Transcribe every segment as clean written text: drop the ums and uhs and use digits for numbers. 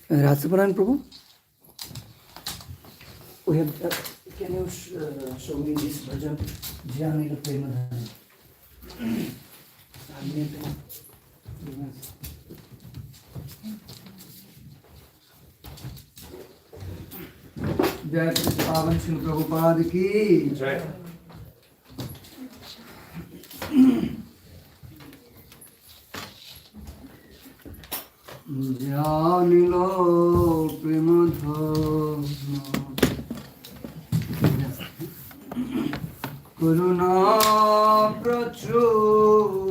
Ratsaparan Prabhu, we have. Can you show me this bhajan? Jnanila Premadhana. जय श्री पावन श्री प्रभुपाद की जय। जानिलो प्रेम करुणा प्रचुर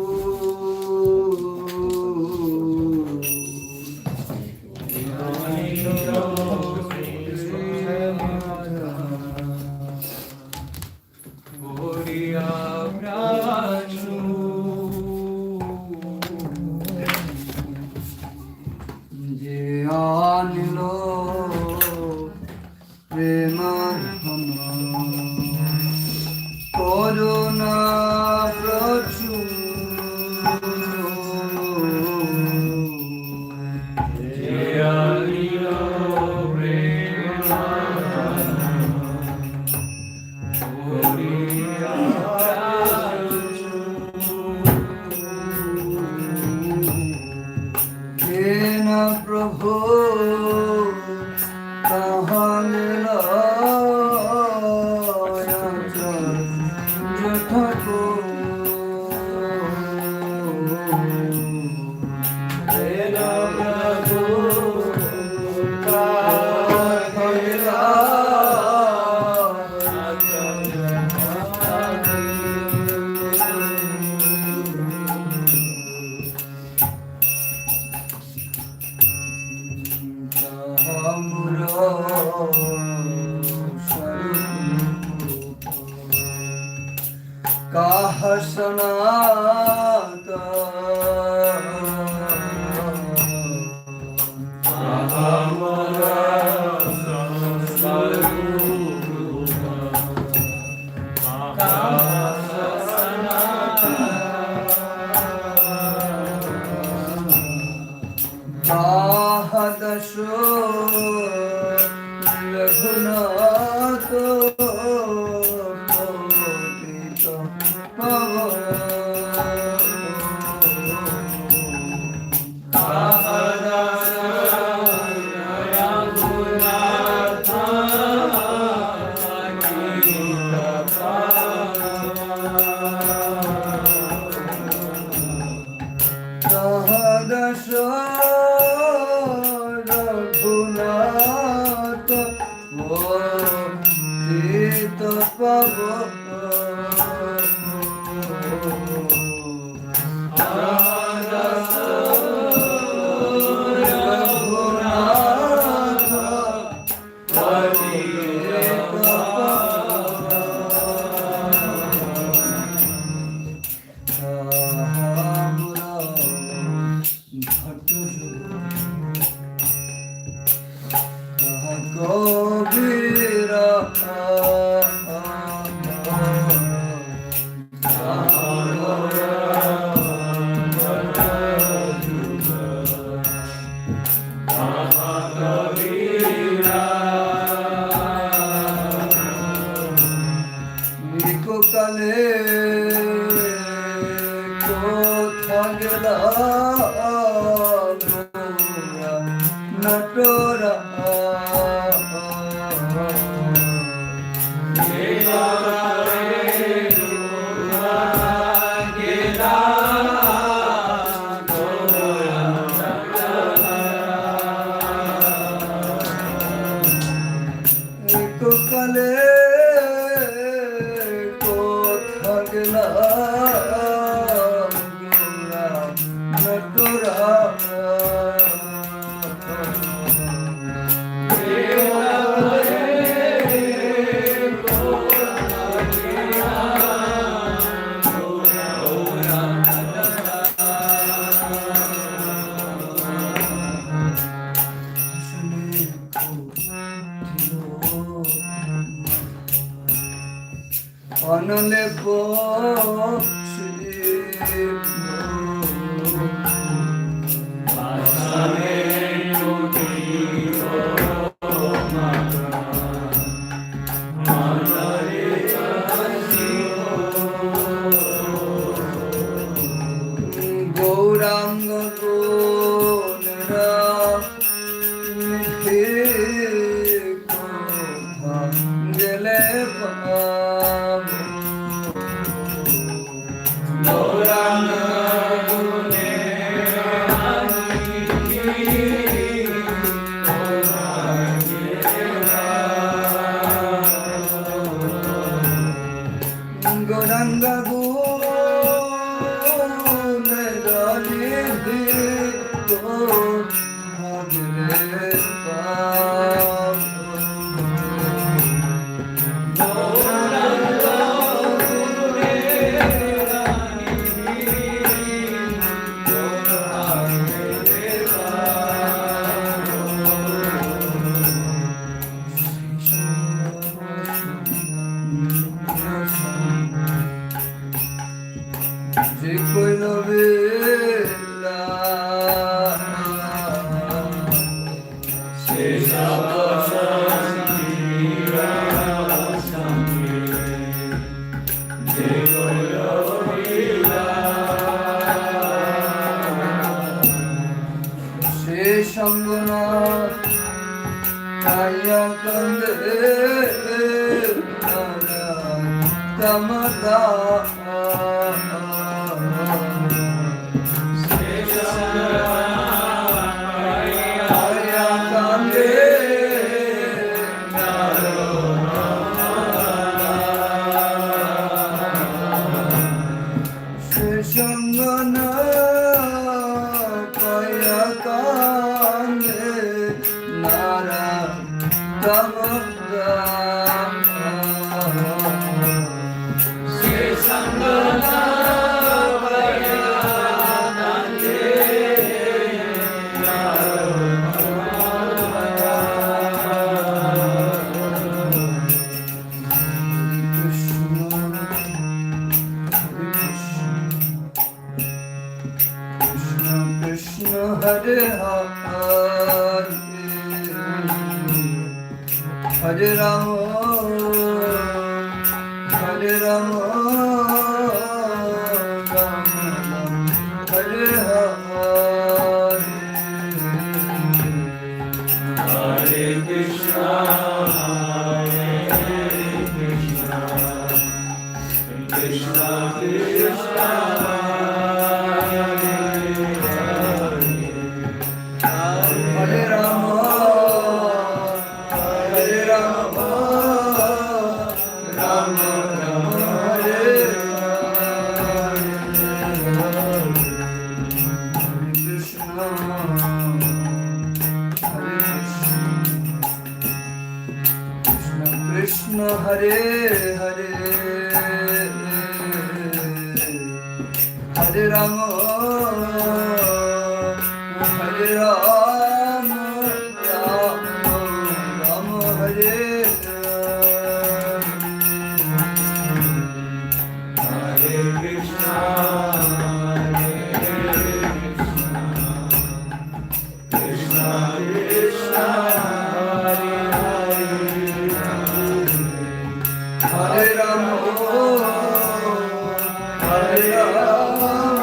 Gauranga Gunara Mithe Kotha Gele Pavu Gauranga Gauranga Hare Rama, Hare Rama, Rama Rama, Hare Hare, Hare Krishna, Hare Krishna, Krishna Krishna, Hare Rama. Hare Hare, Hare Rama, Hare Rama, Rama Rama, Hare Hare Krishna, Krishna Krishna, Hare Rama, Hare Rama, Rama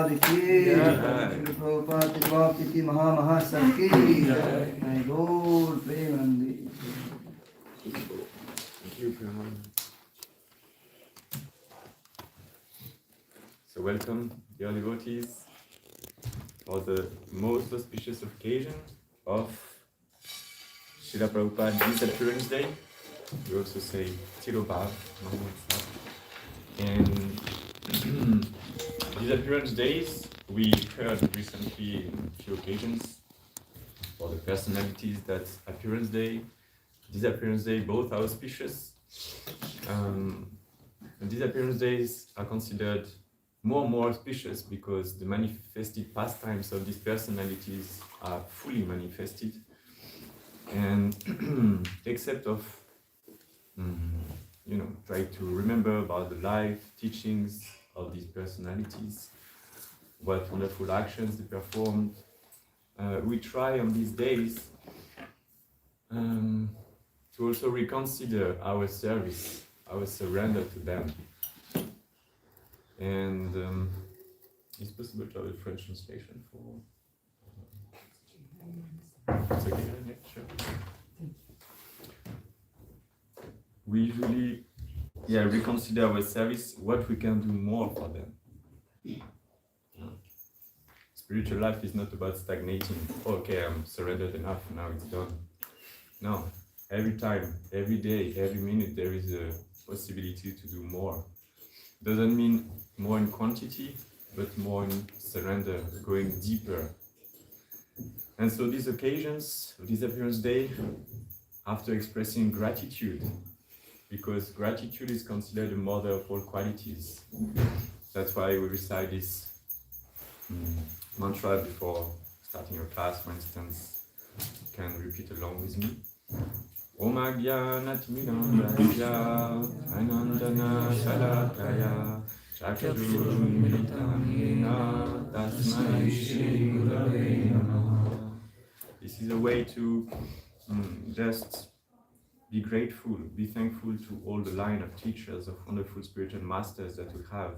Prabhupada ki, Srila Prabhupada Bhakti Maha Sat ki, my Lord Premanandi. Thank you, Prabhupada. So welcome, dear devotees, for the most auspicious occasion of Srila Prabhupada's Disappearance Day. We also say Tirobhav. And Disappearance Days, we heard recently in a few occasions for the personalities that Appearance Day, Disappearance Day, both are auspicious. And Disappearance Days are considered more and more auspicious because the manifested pastimes of these personalities are fully manifested. And except of, try to remember about the life, teachings of these personalities, what wonderful actions they performed, we try on these days to also reconsider our service, our surrender to them. And it's possible to have a French translation for... It's okay, yeah, sure. We usually reconsider our service, what we can do more for them. Spiritual life is not about stagnating. Okay, I'm surrendered enough, now it's done. No, every time, every day, every minute, there is a possibility to do more. Doesn't mean more in quantity, but more in surrender, going deeper. And so these occasions, Disappearance Day, after expressing gratitude, because gratitude is considered the mother of all qualities. That's why we recite this mantra before starting your class, for instance. You can repeat along with me. Om Agyanatmirandasya Anandana Shalakaya Chakradurmilitamena Tasmai Shri Gurave Namaha. This is a way to just be grateful, be thankful to all the line of teachers, of wonderful spiritual masters that we have,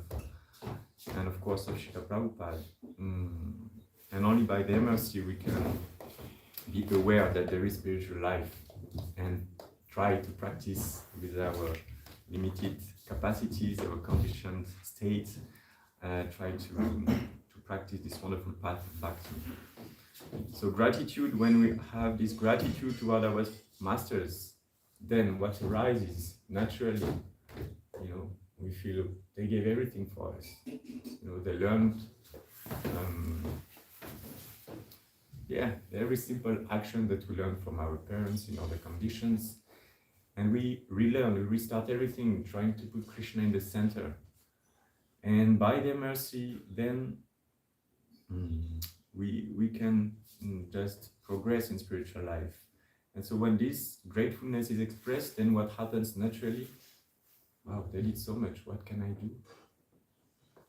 and of course of Srila Prabhupada. And only by their mercy we can be aware that there is spiritual life and try to practice with our limited capacities, our conditioned state, try to practice this wonderful path of bhakti. So gratitude, when we have this gratitude toward our masters, then what arises naturally, we feel they gave everything for us. They learned every simple action that we learned from our parents in other conditions. And we relearn, we restart everything, trying to put Krishna in the center. And by their mercy, then we can just progress in spiritual life. And so when this gratefulness is expressed, then what happens naturally? Wow, they did so much, what can I do?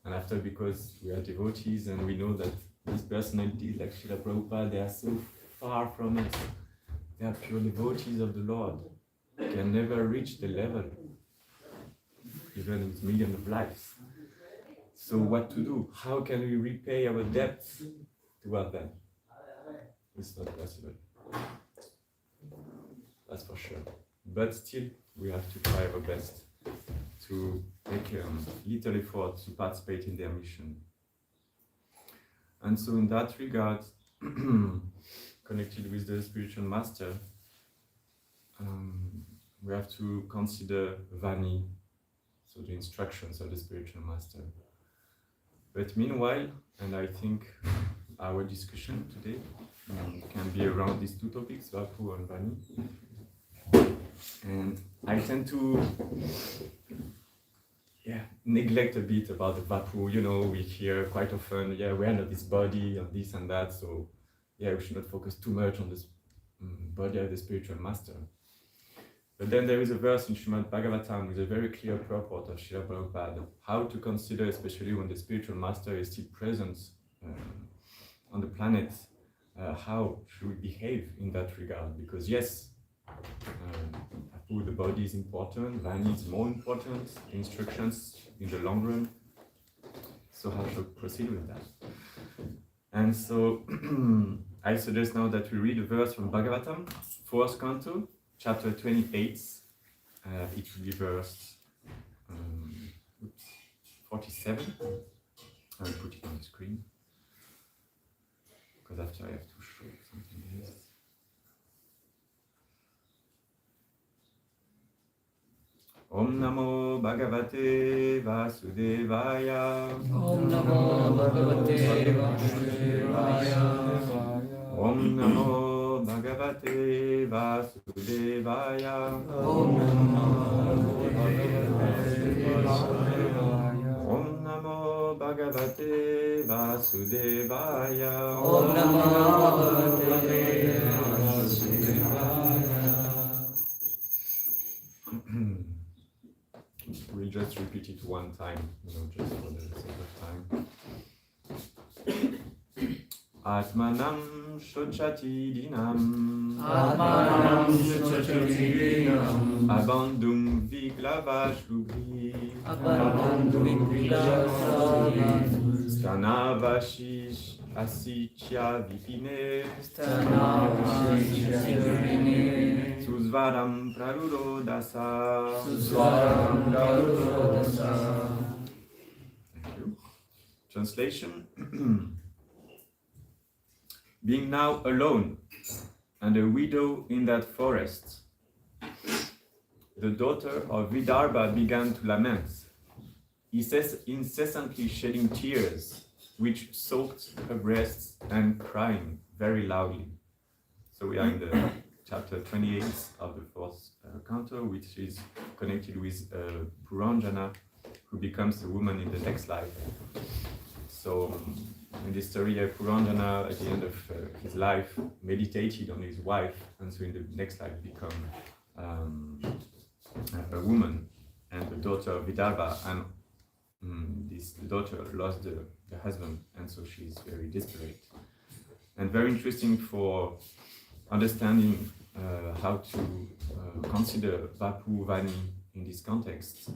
And after, because we are devotees and we know that these personalities like Srila Prabhupada, they are so far from us. They are pure devotees of the Lord. They can never reach the level, even with millions of lives. So what to do? How can we repay our debts toward them? It's not possible. That's for sure. But still, we have to try our best to make a little effort to participate in their mission. And so in that regard, connected with the spiritual master, we have to consider Vani, so the instructions of the spiritual master. But meanwhile, and I think our discussion today can be around these two topics, Vapu and Vani. And I tend to neglect a bit about the Vapu. We hear quite often, we are not this body and this and that, so we should not focus too much on this body of the spiritual master. But then there is a verse in Srimad Bhagavatam with a very clear purport of Srila Prabhupada, how to consider, especially when the spiritual master is still present on the planet, how should we behave in that regard? Because yes, the body is important, Vani is more important, instructions in the long run. So how to proceed with that? And so I suggest now that we read a verse from Bhagavatam, 4th canto, chapter 28. It will be verse 47. I will put it on the screen, because after I have to show something else. Om Namo Bhagavate Vasudevaya. Om Namo Bhagavate Vasudevaya. Om Namo Bhagavate Vasudevaya. Om Namo Bhagavate Vasudevaya. Om Namo Bhagavate Vasudevaya. Om Namo Bhagavate Vasudevaya. We'll just repeat it one time, just for the sake of time. Atmanam shochati dinam. Atmanam shochati dinam. Abandum viglava shubhi. Abandum viglava shubhi. Stanavashish asichya vipine. Stanavashish vipine. Susvaram prarurodasa. Susvaram prarurodasa. Thank you. Translation. Being now alone and a widow in that forest, the daughter of Vidarbha began to lament, incessantly shedding tears, which soaked her breasts, and crying very loudly. So we are in the chapter 28 of the 4th canto, which is connected with Puranjana, who becomes a woman in the next life. So in this story, Puranjana, at the end of his life, meditated on his wife, and so in the next life become a woman and the daughter of Vidarbha, and this daughter lost the husband, and so she's very desperate. And very interesting for understanding how to consider Vapu Vani in this context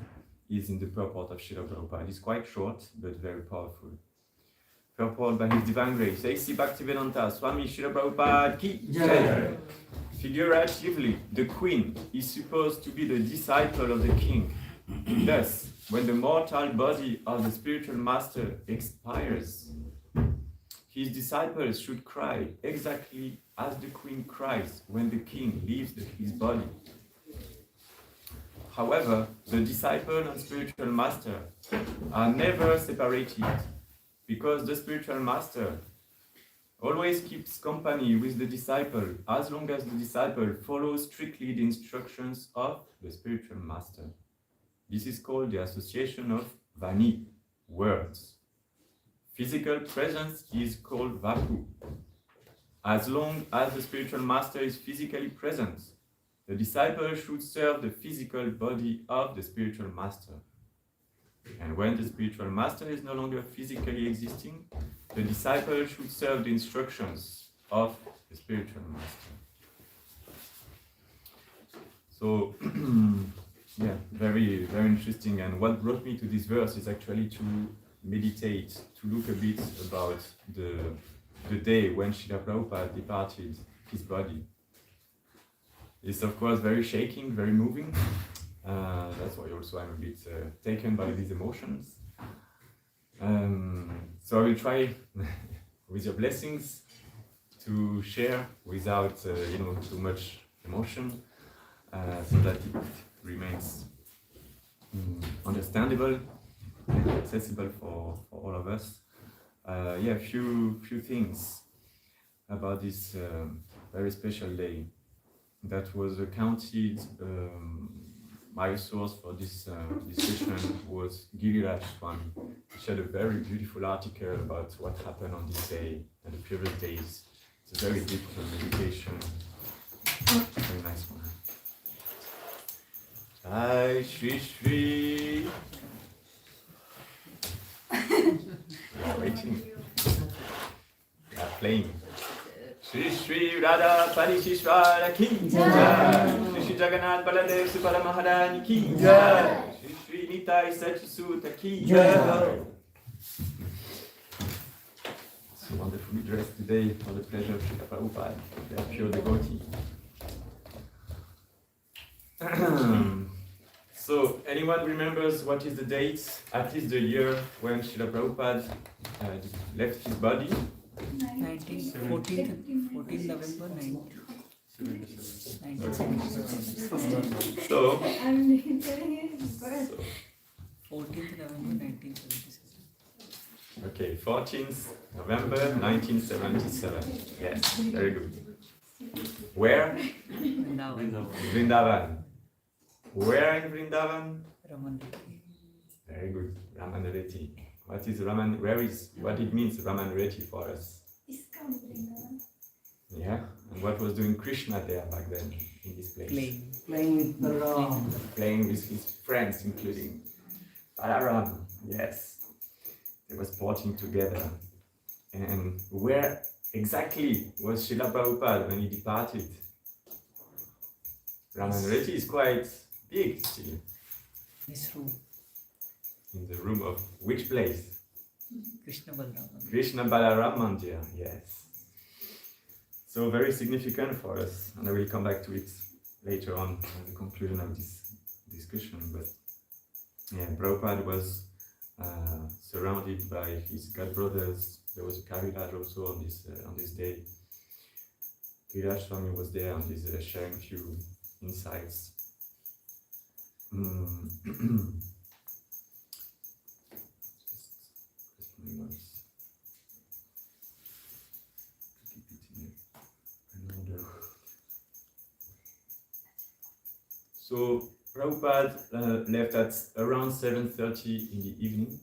is in the purport of Srila Prabhupada. It's quite short, but very powerful. Purport by His Divine Grace, A.C. Bhaktivedanta Swami Srila Prabhupada Ki Jai. Figuratively, the queen is supposed to be the disciple of the king. Thus, when the mortal body of the spiritual master expires, his disciples should cry exactly as the queen cries when the king leaves his body. However, the disciple and spiritual master are never separated, because the spiritual master always keeps company with the disciple as long as the disciple follows strictly the instructions of the spiritual master. This is called the association of Vani, words. Physical presence is called Vapu. As long as the spiritual master is physically present, the disciple should serve the physical body of the spiritual master. And when the spiritual master is no longer physically existing, the disciple should serve the instructions of the spiritual master. So, yeah, very, very interesting. And what brought me to this verse is actually to meditate, to look a bit about the day when Srila Prabhupada departed his body. It's of course very shaking, very moving. That's why also I'm a bit taken by these emotions. So I will try, with your blessings, to share without too much emotion, so that it remains understandable and accessible for all of us. A few things about this very special day that was accounted. My source for this discussion was Giriraj Swami, which had a very beautiful article about what happened on this day and the previous days. It's a very deep meditation, very nice one. Jai Shri Shri. We are waiting. We are playing. Shri Shri Radha Parishishvara Ki Jai. Shri Shri Jagannath Baladev Subala Maharani Ki Jai. Shri Shri Nitai Sachisuta Ki Jai. wonderfully dressed today for the pleasure of Srila Prabhupada. They are pure devotee. So, anyone remembers what is the date, at least the year when Srila Prabhupada left his body? 14 November 1977. So 14th November 1977. okay, 14th November 1977. Yes, very good. Where? Vrindavan. Vrindavan. Where in Vrindavan? Ramanreti. Very good, Ramanreti. What is Raman? What it means Ramanreti for us? ISKCON. Yeah, and what was doing Krishna there back then in this place? Playing with Balaram. Playing with his friends, including Balaram. Yes, they were sporting together. And where exactly was Srila Prabhupada when he departed? Ramanreti is quite big still. This room. In the room of which place? Krishna Balaram. Krishna Balaram Mandir, yes. So very significant for us, and I will come back to it later on at the conclusion of this discussion. But yeah, Prabhupada was surrounded by his god brothers. There was a Kaviraj also on this day. Kaviraj Swami was there and is sharing a few insights. So Prabhupada left at around 7:30 in the evening,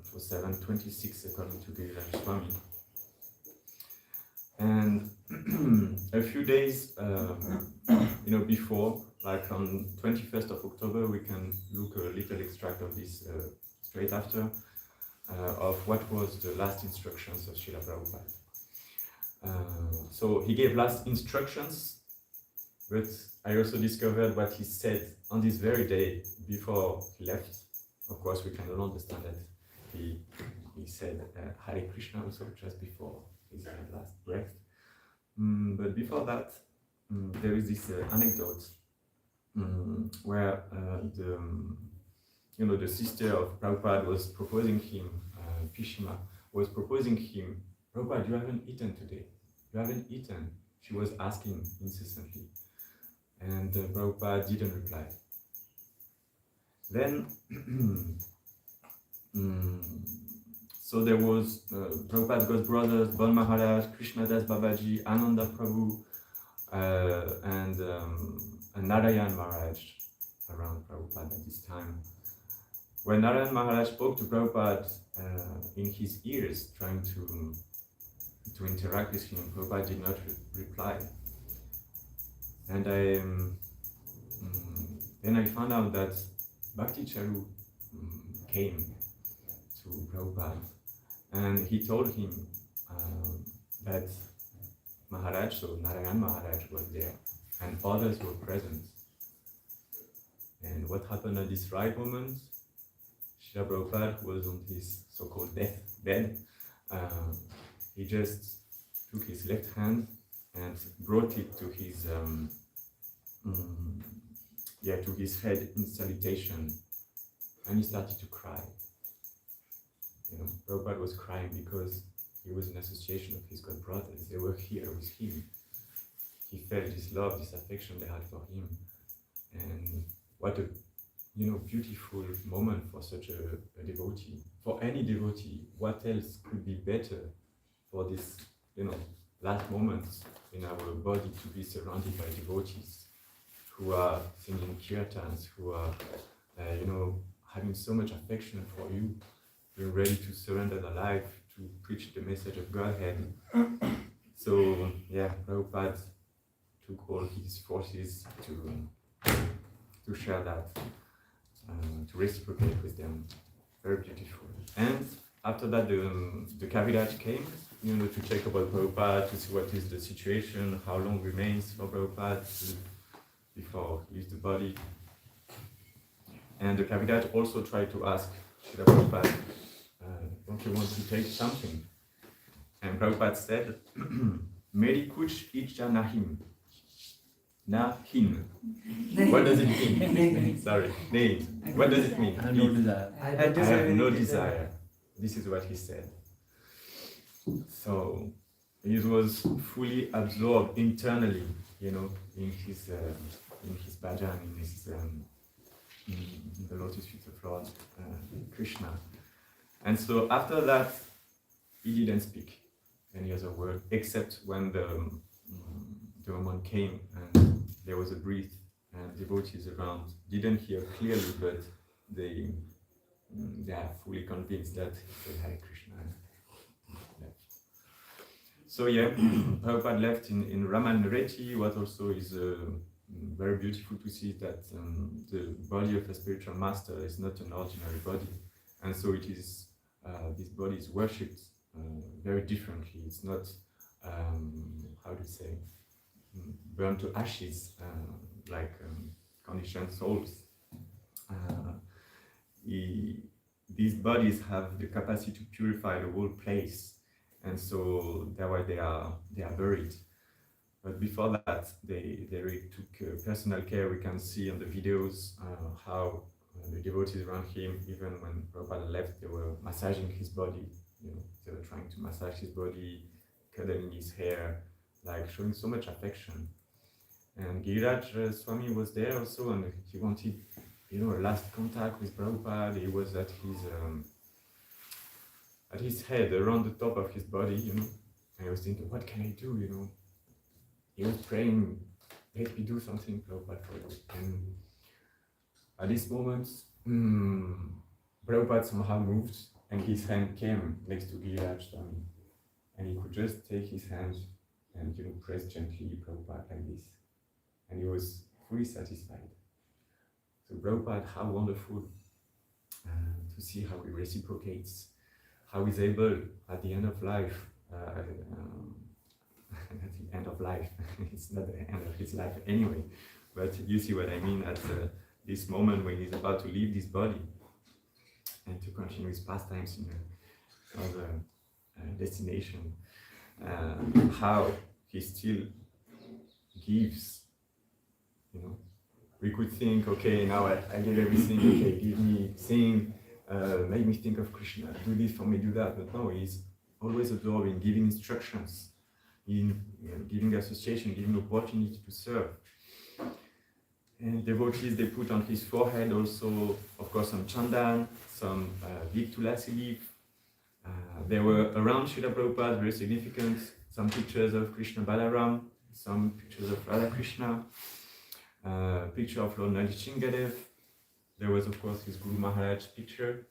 for 7:26 according to Giriraj Swami. And a few days before, like on 21st of October, we can look a little extract of this straight after, of what was the last instructions of Srila Prabhupada. So he gave last instructions, but I also discovered what he said on this very day before he left. Of course, we can all understand that he said Hare Krishna also just before his last breath. But before that, there is this anecdote where the sister of Prabhupada was proposing him, Pishima, was proposing him, Prabhupada, you haven't eaten today. You haven't eaten. She was asking incessantly. And Prabhupada didn't reply. Then, so there was Prabhupada's god brothers, Bon Maharaj, Krishnadas Babaji, Ananda Prabhu, and Narayan Maharaj around Prabhupada at this time. When Narayan Maharaj spoke to Prabhupada in his ears, trying to interact with him, Prabhupada did not reply. And then I found out that Bhakti Charu came to Prabhupada, and he told him that Maharaj, so Narayan Maharaj was there, and others were present. And what happened at this right moment? Srila Prabhupada, who was on his so-called deathbed, he just took his left hand and brought it to his to his head in salutation, and he started to cry. Prabhupada was crying because he was in association of his god brothers. They were here with him. He felt this love, this affection they had for him, and what a beautiful moment for such a devotee. For any devotee, what else could be better for this last moments in our body to be surrounded by devotees who are singing kirtans, who are, having so much affection for you, being ready to surrender their life to preach the message of Godhead. So, Prabhupada took all his forces to share that, to reciprocate with them. Very beautiful. And after that, the Kaviraj came, to check about Prabhupada, to see what is the situation, how long remains for Prabhupada before he leaves the body. And the Kaviraj also tried to ask Srila Prabhupada, don't you want to take something? And Prabhupada said, Meri kuch icha nahim. Nahin. What does it mean? Sorry, name. What does it mean? I have no desire. I I have no desire. This is what he said. So he was fully absorbed internally, you know, in his bhajan, in the lotus feet of Lord Krishna. And so after that, he didn't speak any other word except when the moment came and there was a breath and devotees around didn't hear clearly, but they are fully convinced that he said Hare Krishna and left. So yeah, Prabhupada left in Ramanreti. What also is very beautiful to see that the body of a spiritual master is not an ordinary body, and so it is. This body is worshipped very differently. It's not how to say burned to ashes like conditioned souls. These bodies have the capacity to purify the whole place, and so that's why they are buried. But before that, they really took personal care. We can see on the videos how the devotees around him, even when Prabhupada left, they were massaging his body. You know, they were trying to massage his body, cuddling his hair, like showing so much affection. And Giriraj Swami was there also, and he wanted, you know, a last contact with Prabhupada. He was at his head, around the top of his body, you know. And he was thinking, what can I do, you know? He was praying, let me do something, Prabhupada, for you. And at this moment, Prabhupada somehow moved, and his hand came next to Giriraj Swami. And he could just take his hand and, you know, press gently Prabhupada like this. And he was fully satisfied. So Prabhupada, how wonderful to see how he reciprocates, how he's able at the end of life, at the end of life, it's not the end of his life anyway, but you see what I mean, at this moment when he's about to leave this body and to continue his pastimes in another destination, how he still gives, you know. We could think, okay, now I get everything, okay, give me, sing, make me think of Krishna, do this for me, do that. But no, he's always absorbing, giving instructions, in giving association, giving opportunity to serve. And devotees, they put on his forehead also, of course, some chandan, some big tulasi leaf. There were around Srila Prabhupada, very significant, some pictures of Krishna Balaram, some pictures of Radha Krishna, picture of Lord Nrsimhadev. There was, of course, his Guru Maharaj picture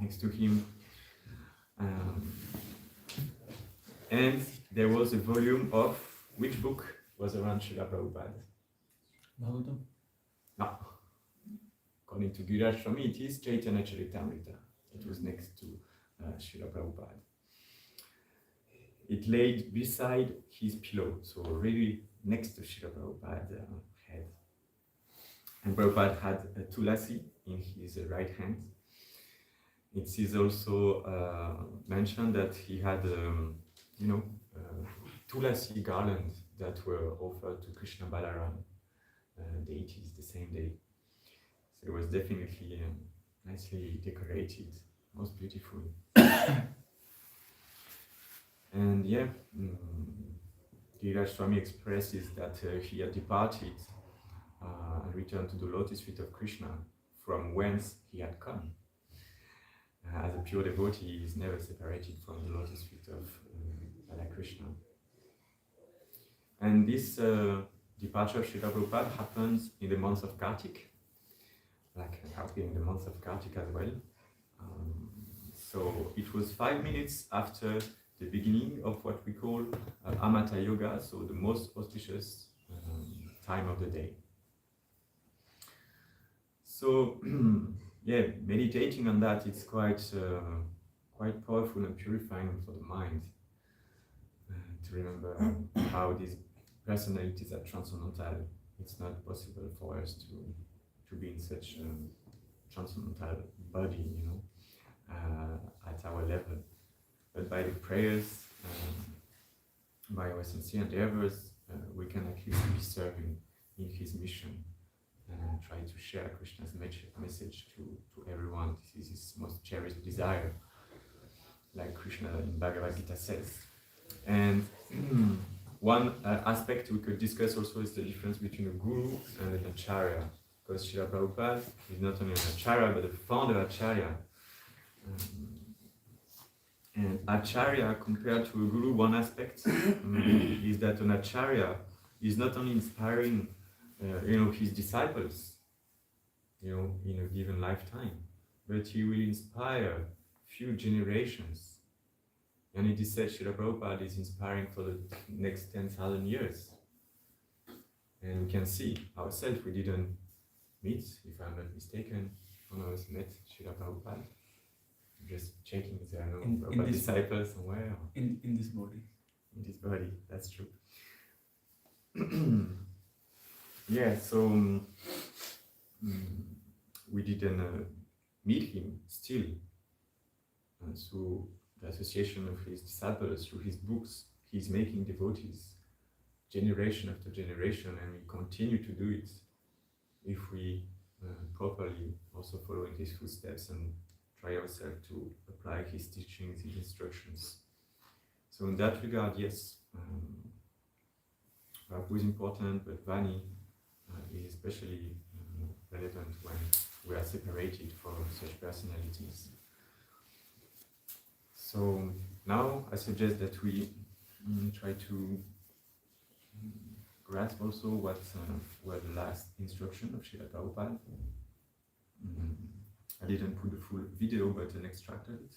next to him. And there was a volume of which book was around Srila Prabhupada? Bhagavatam? No. According to Giriraj Swami, it is Chaitanya Charitamrita. It was next to Srila Prabhupada. It laid beside his pillow, so really next to Srila Prabhupada's head. And Prabhupada had a tulasi in his right hand. It is also mentioned that he had, tulasi garlands that were offered to Krishna Balaram deities the same day. So it was definitely nicely decorated, most beautiful. And yeah, Giriraj Swami expresses that he had departed and returned to the lotus feet of Krishna, from whence he had come. As a pure devotee, he is never separated from the lotus feet of Radha Krishna. And this departure of Srila Prabhupada happens in the month of Kartik, like in the month of Kartik as well. So it was 5 minutes after the beginning of what we call Amata Yoga, so the most auspicious time of the day. So, yeah, meditating on that, it's quite powerful and purifying for the mind to remember how these personalities are transcendental. It's not possible for us to be in such a transcendental body, at our level. But by the prayers by our sincere endeavors, we can at least be serving in his mission and try to share Krishna's message to everyone. This is his most cherished desire, like Krishna in Bhagavad Gita says. And one aspect we could discuss also is the difference between a guru and an acharya, because Srila Prabhupada is not only an acharya but a founder acharya. And acharya compared to a guru, one aspect is that an acharya is not only inspiring his disciples in a given lifetime, but he will inspire few generations. And it is said Srila Prabhupada is inspiring for the next 10,000 years. And we can see ourselves, we didn't meet, if I'm not mistaken, none of us met Srila Prabhupada. Just checking if there are no Prabhupada disciples somewhere. In this body. In this body, that's true. Yeah, so we didn't meet him still. So the association of his disciples, through his books, he's making devotees generation after generation, and we continue to do it if we properly also follow in his footsteps and try ourselves to apply his teachings, his instructions. So in that regard, yes, Prabhupada is important, but Vani is especially relevant when we are separated from such personalities. So now I suggest that we try to grasp also what were the last instructions of Srila Prabhupada. I didn't put the full video, but an extract of it.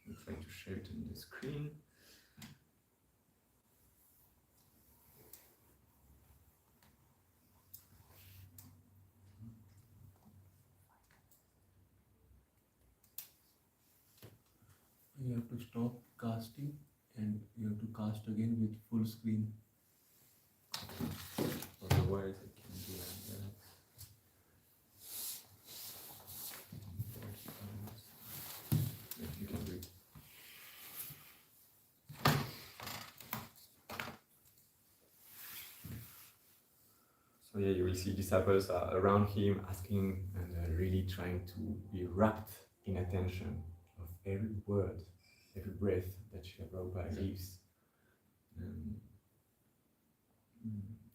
I'll try to share it on the screen. You have to stop casting and you have to cast again with full screen. Otherwise, I can do that. You can do it. So yeah, you will see disciples are around him, asking and really trying to be wrapped in attention of every word, every breath that Srila Prabhupada gives.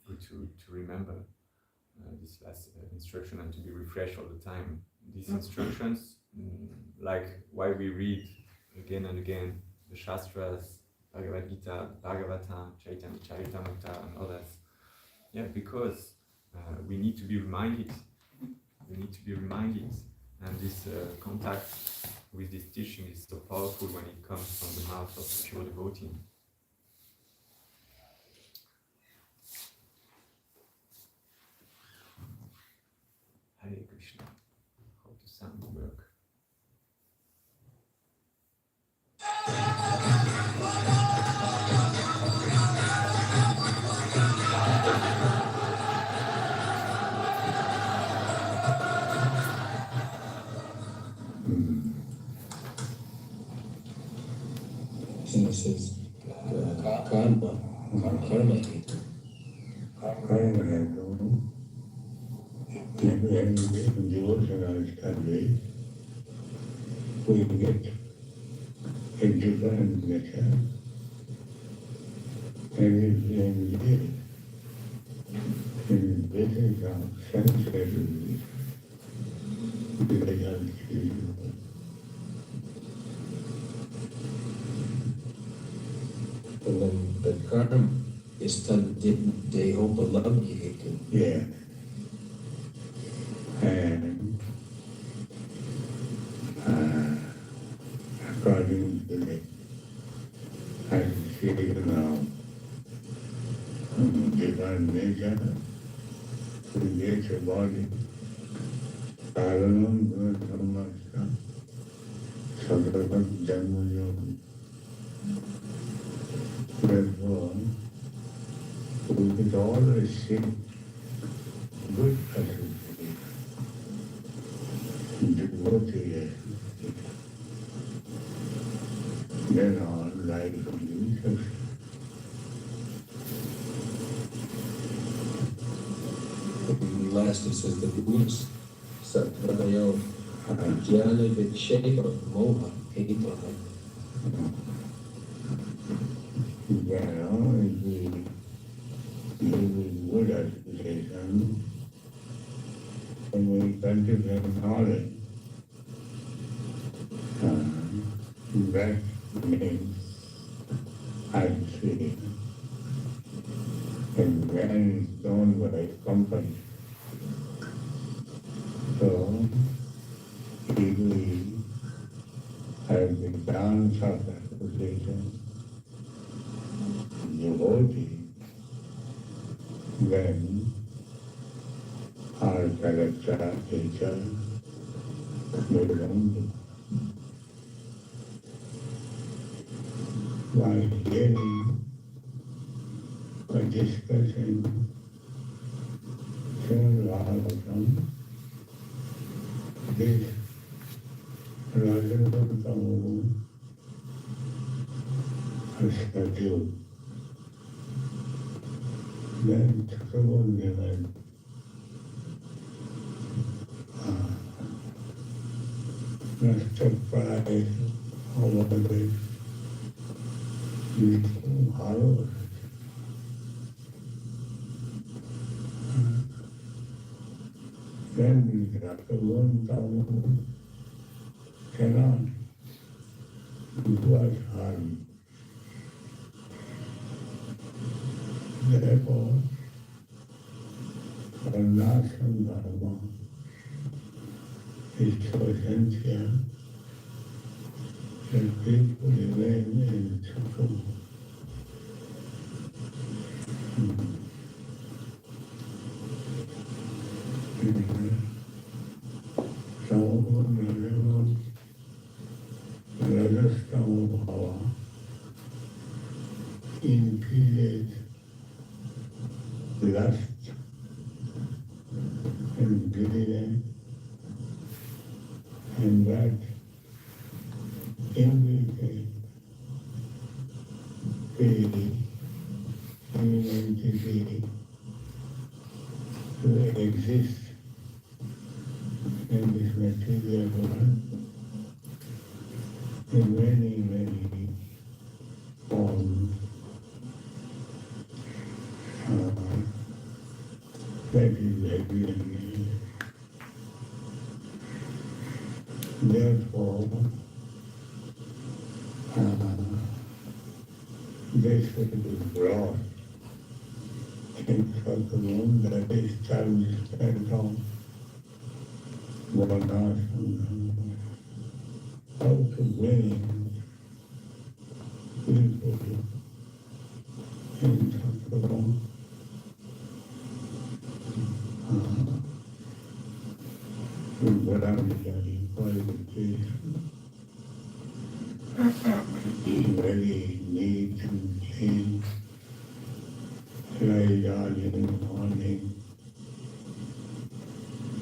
Good to remember this last instruction and to be refreshed all the time. These instructions, like why we read again and again the Shastras, Bhagavad Gita, Bhagavatam, Chaitanya Charitamrita and others. Yeah, because we need to be reminded. We need to be reminded. And this contact with this teaching is so powerful when it comes from the mouth of a pure devotee. Hare Krishna. Hope the sound will work. And it says karma. Devotionalized country, we get a different nature, and it's in basic sensitivity, and then the karma is done, they hope a love you. Yeah. And according to the I see now divine nature creates a body. Karanam Brahmasya Sadavam Janmayam. Therefore, we should always seek good association, devotee, then our life will be Last it says the roots Satvadayo Jnana Vikshepa Moha Peva. Good education, when we cultivate knowledge, that means I see, and when it's done by company. So, if we have the dance of association, devotee, then our character, teacher, we don't do. While hearing or discussing Srila, this Rajavatama schedule, then someone given surprise all of it. Beautiful hollow. Then we got to learn down cannot do us harm. Therefore, Varnashram Dharma is so essential that people remain in suffering. So, Rajasthan power increases lust and greed, and that indicates the entity to exist in this material world in many, many forms. That is everything. Therefore, this will be brought in such a room that is established on Varnashram. How to bring people in such a room. Brahmachari qualification, very neat and clean, rise early in the morning,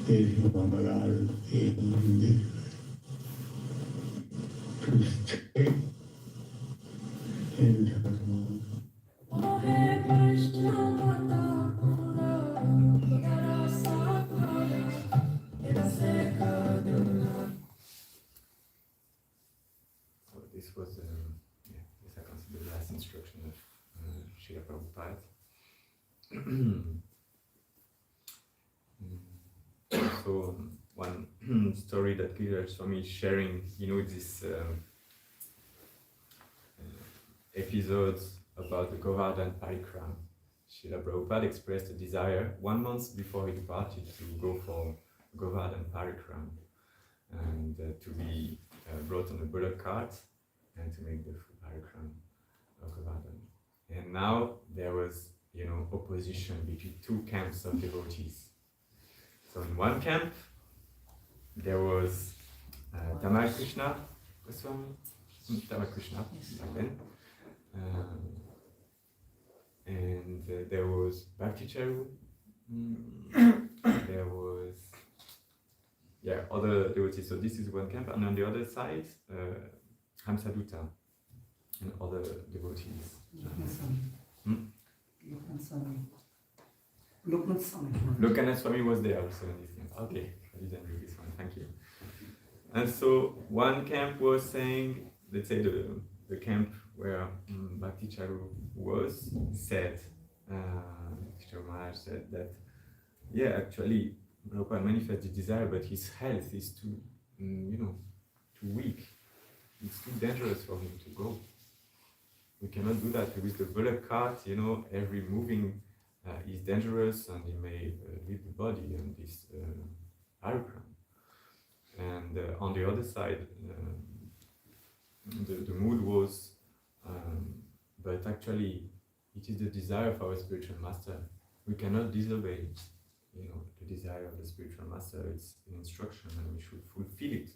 is Maharaj in this to stay in Dharma. So this was, this I consider the last instruction of Srila Prabhupada. So one story that Giriraj Swami is sharing, this episodes about the Govardhan Parikram. Srila Prabhupada expressed a desire 1 month before he departed to go for Govardhan Parikram and to be brought on a bullock cart and to make the full Parikram of Govardhan. And now there was, opposition between two camps of devotees. So in one camp, there was Krishna Goswami, Krishna back then, and there was Bhakti Charu, there was other devotees. So this is one camp, and on the other side, Hamsadutta. and other devotees. Loknath Swami. Loknath Swami. Lokanath Swami was there also in this camp. Okay, I didn't read this one, thank you. And so one camp was saying, let's say the camp where Bhakti Charu was said, Charu Maharaj said that, yeah, actually Prabhupada manifests the desire, but his health is too, too weak. It's too dangerous for him to go. We cannot do that with the bullock cart. Every moving is dangerous, and he may leave the body on this aeroplane. And on the other side, the mood was, but actually, it is the desire of our spiritual master. We cannot disobey, the desire of the spiritual master. It's an instruction, and we should fulfill it,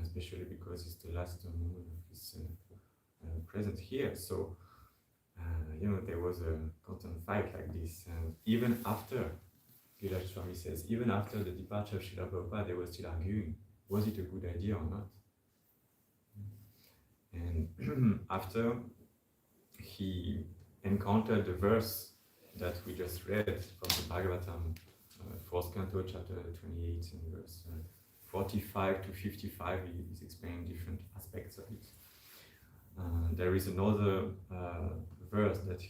especially because it's the last moment of his presence here. So, there was a constant fight like this, and even after, Giriraj Swami says, even after the departure of Srila Prabhupada, they were still arguing, was it a good idea or not? And after he encountered the verse that we just read from the Bhagavatam, 4th canto, chapter 28, and verse 45 to 55, he's explaining different aspects of it. There is another verse that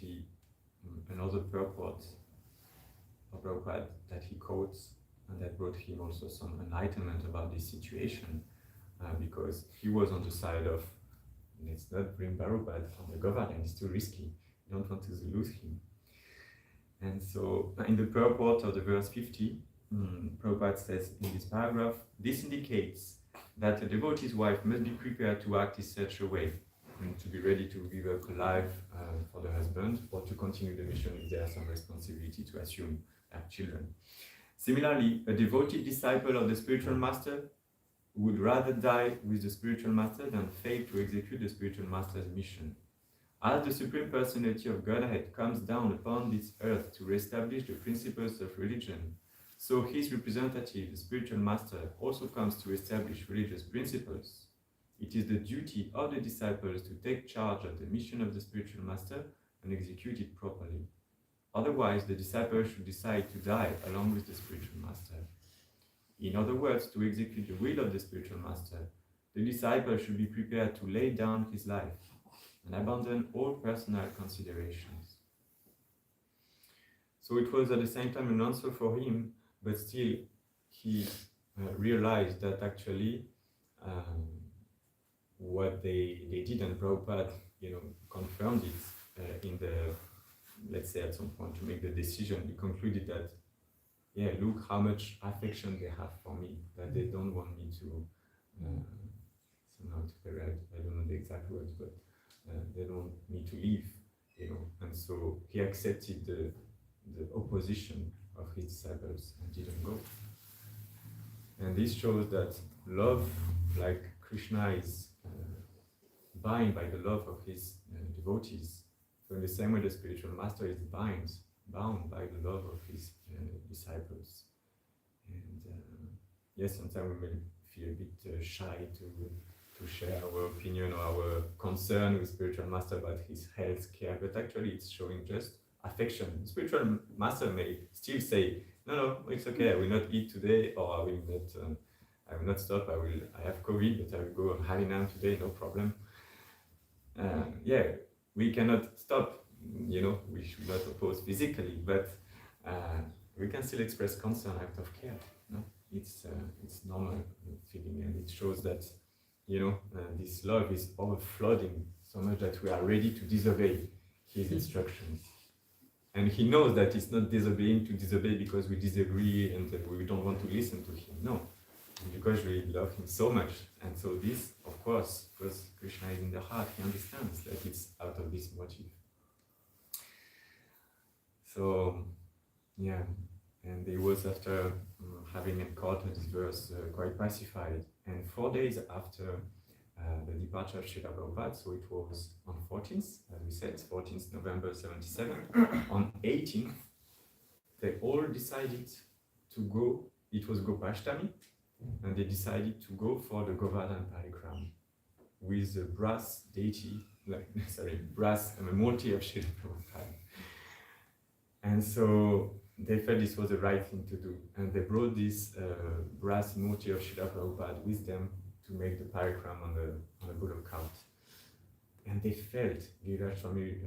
another purport of Prabhupada that he quotes, and that brought him also some enlightenment about this situation, because he was on the side of, let's not bring Prabhupada from the government, it's too risky, you don't want to lose him. And so, in the purport of the verse 50, Prabhupada says in this paragraph, this indicates that a devotee's wife must be prepared to act in such a way, to be ready to give up a life for the husband, or to continue the mission if there is some responsibility to assume children. Similarly, a devoted disciple of the spiritual master would rather die with the spiritual master than fail to execute the spiritual master's mission. As the Supreme Personality of Godhead comes down upon this earth to reestablish the principles of religion, so his representative, the spiritual master, also comes to establish religious principles. It is the duty of the disciples to take charge of the mission of the spiritual master and execute it properly. Otherwise, the disciple should decide to die along with the spiritual master. In other words, to execute the will of the spiritual master, the disciple should be prepared to lay down his life and abandon all personal considerations. So it was at the same time an answer for him, but still he realized that actually what they did, and Prabhupada confirmed it in the, let's say at some point to make the decision, he concluded that, yeah, look how much affection they have for me, that they don't want me to, somehow to period, I don't know the exact words, but they don't want me to leave, and so he accepted the opposition of his disciples and didn't go. And this shows that love, like Krishna is bound by the love of his devotees. So in the same way the spiritual master is bound by the love of his disciples. And yes, sometimes we may feel a bit shy to share our opinion or our concern with spiritual master about his health care, but actually it's showing just affection. The spiritual master may still say, no, it's okay, I will not eat today, or I will not stop, I have COVID, but I will go on Harinam today, no problem. Yeah, we cannot stop, we should not oppose physically, but we can still express concern out of care. No? It's normal feeling, and it shows that, this love is overflowing so much that we are ready to disobey his instructions. And he knows that it's not disobeying to disobey because we disagree and we don't want to listen to him. No, because we love him so much. And so this, of course, because Krishna is in the heart, he understands that it's out of this motive. So, yeah, and he was, after having encountered this verse, quite pacified. And 4 days after the departure of Srila Prabhupada, so it was on 14th, as we said, 14th November 77, on 18th, they all decided to go, it was Gopashtami, and they decided to go for the Govardhan Parikram with the brass deity brass Murti of Srila Prabhupada. And so they felt this was the right thing to do, and they brought this brass Murti of Srila Prabhupada with them to make the parikram on the bull of cart. And they felt, Giriraj Swami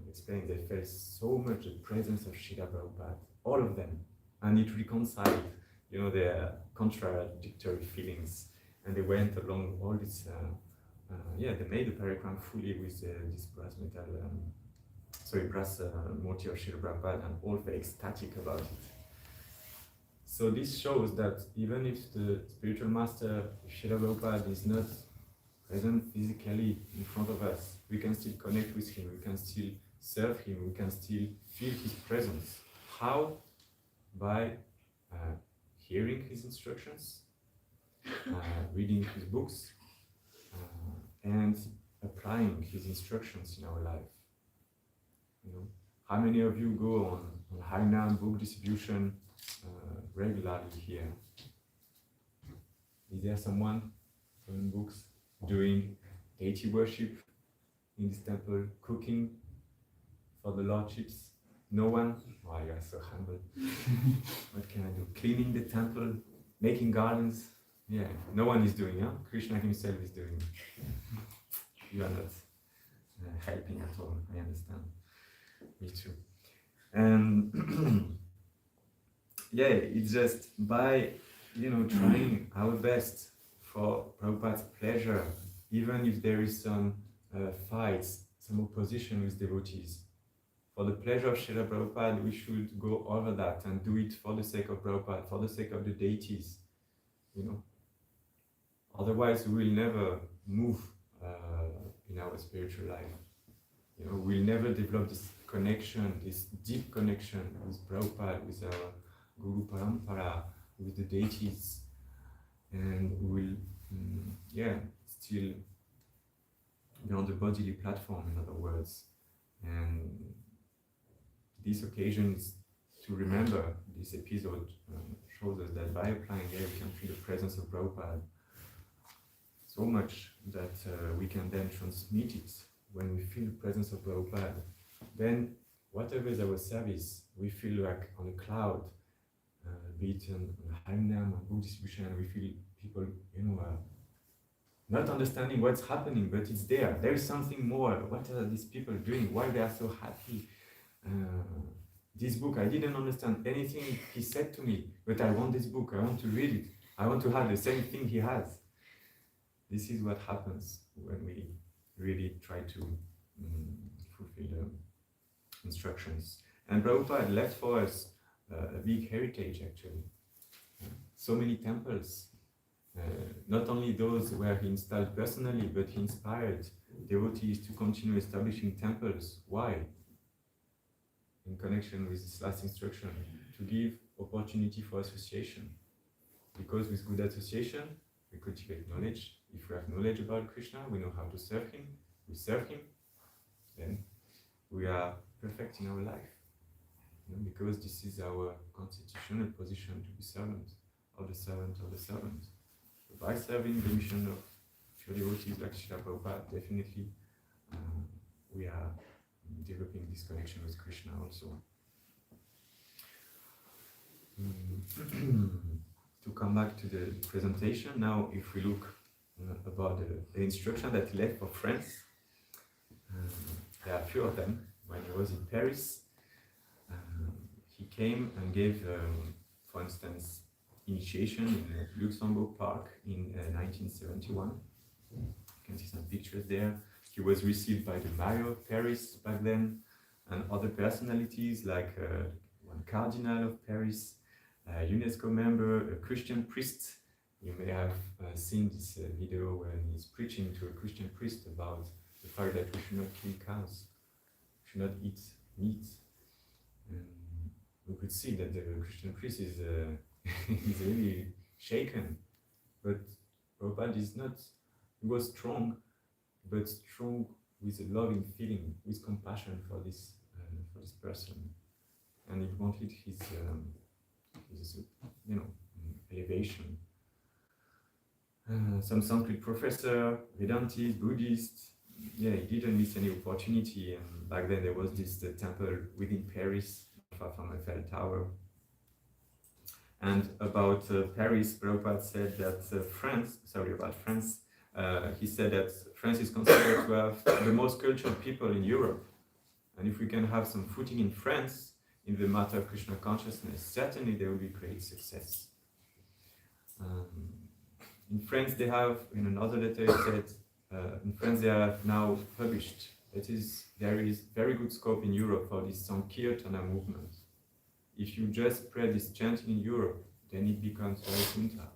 explained, they felt so much the presence of Srila Prabhupada, all of them, and it reconciled, their contradictory feelings, and they went along all this. They made the parikram fully with this brass Murti of Srila Prabhupada, and all were ecstatic about it. So this shows that even if the spiritual master, Srila Prabhupada, is not present physically in front of us, we can still connect with him, we can still serve him, we can still feel his presence. How? By hearing his instructions, reading his books, and applying his instructions in our life. How many of you go on Harinam book distribution regularly here? Is there someone selling books, doing deity worship in this temple, cooking for the lordships? No one? Oh, you are so humble. What can I do? Cleaning the temple, making gardens? Yeah, no one is doing, huh? Krishna himself is doing. You are not helping at all, I understand. Me too. And it's just by, trying our best for Prabhupada's pleasure, even if there is some fights, some opposition with devotees. For the pleasure of Srila Prabhupada, we should go over that and do it for the sake of Prabhupada, for the sake of the deities, Otherwise, we will never move in our spiritual life. We'll never develop this connection, this deep connection with Prabhupada, with our Guru Parampara, with the deities, and we'll, still be on the bodily platform, in other words. And this occasion is to remember this episode shows us that by applying here, we can feel the presence of Prabhupada so much that we can then transmit it. When we feel the presence of Prabhupada, then whatever is our service, we feel like on a cloud, be it on Harinam, on book distribution, we feel people, not understanding what's happening, but it's there. There is something more. What are these people doing? Why they are so happy? This book, I didn't understand anything he said to me, but I want this book. I want to read it. I want to have the same thing he has. This is what happens when we really try to fulfill the instructions. And Prabhupada left for us a big heritage, actually. So many temples, not only those where he installed personally, but he inspired devotees to continue establishing temples. Why? In connection with this last instruction, to give opportunity for association. Because with good association, we cultivate knowledge. If we have knowledge about Krishna, we know how to serve him, we serve him, then we are perfect in our life. Because this is our constitutional position, to be servant of the servant of the servant. So by serving the mission of pure devotees like Srila Prabhupada, definitely we are developing this connection with Krishna also. To come back to the presentation, now if we look about the instruction that he left for France, there are a few of them. When he was in Paris, he came and gave, for instance, initiation in Luxembourg Park in 1971. You can see some pictures there. He was received by the mayor of Paris back then, and other personalities like one cardinal of Paris, a UNESCO member, a Christian priest. You may have seen this video when he's preaching to a Christian priest about the fact that we should not kill cows, should not eat meat. And we could see that the Christian priest is really shaken. But Prabhupada is not, he was strong, but strong with a loving feeling, with compassion for this person. And he wanted his elevation. Some Sanskrit professor, Vedantists, Buddhists, yeah, he didn't miss any opportunity. And back then there was this temple within Paris, far from Eiffel Tower. And about Paris, Prabhupada said that France, he said that France is considered to have the most cultured people in Europe. And if we can have some footing in France, in the matter of Krishna consciousness, certainly there will be great success. In France, they have, in another letter, it said, in France they have now published, there is very good scope in Europe for this Sankirtana movement. If you just spread this chanting in Europe, then it becomes very kunta.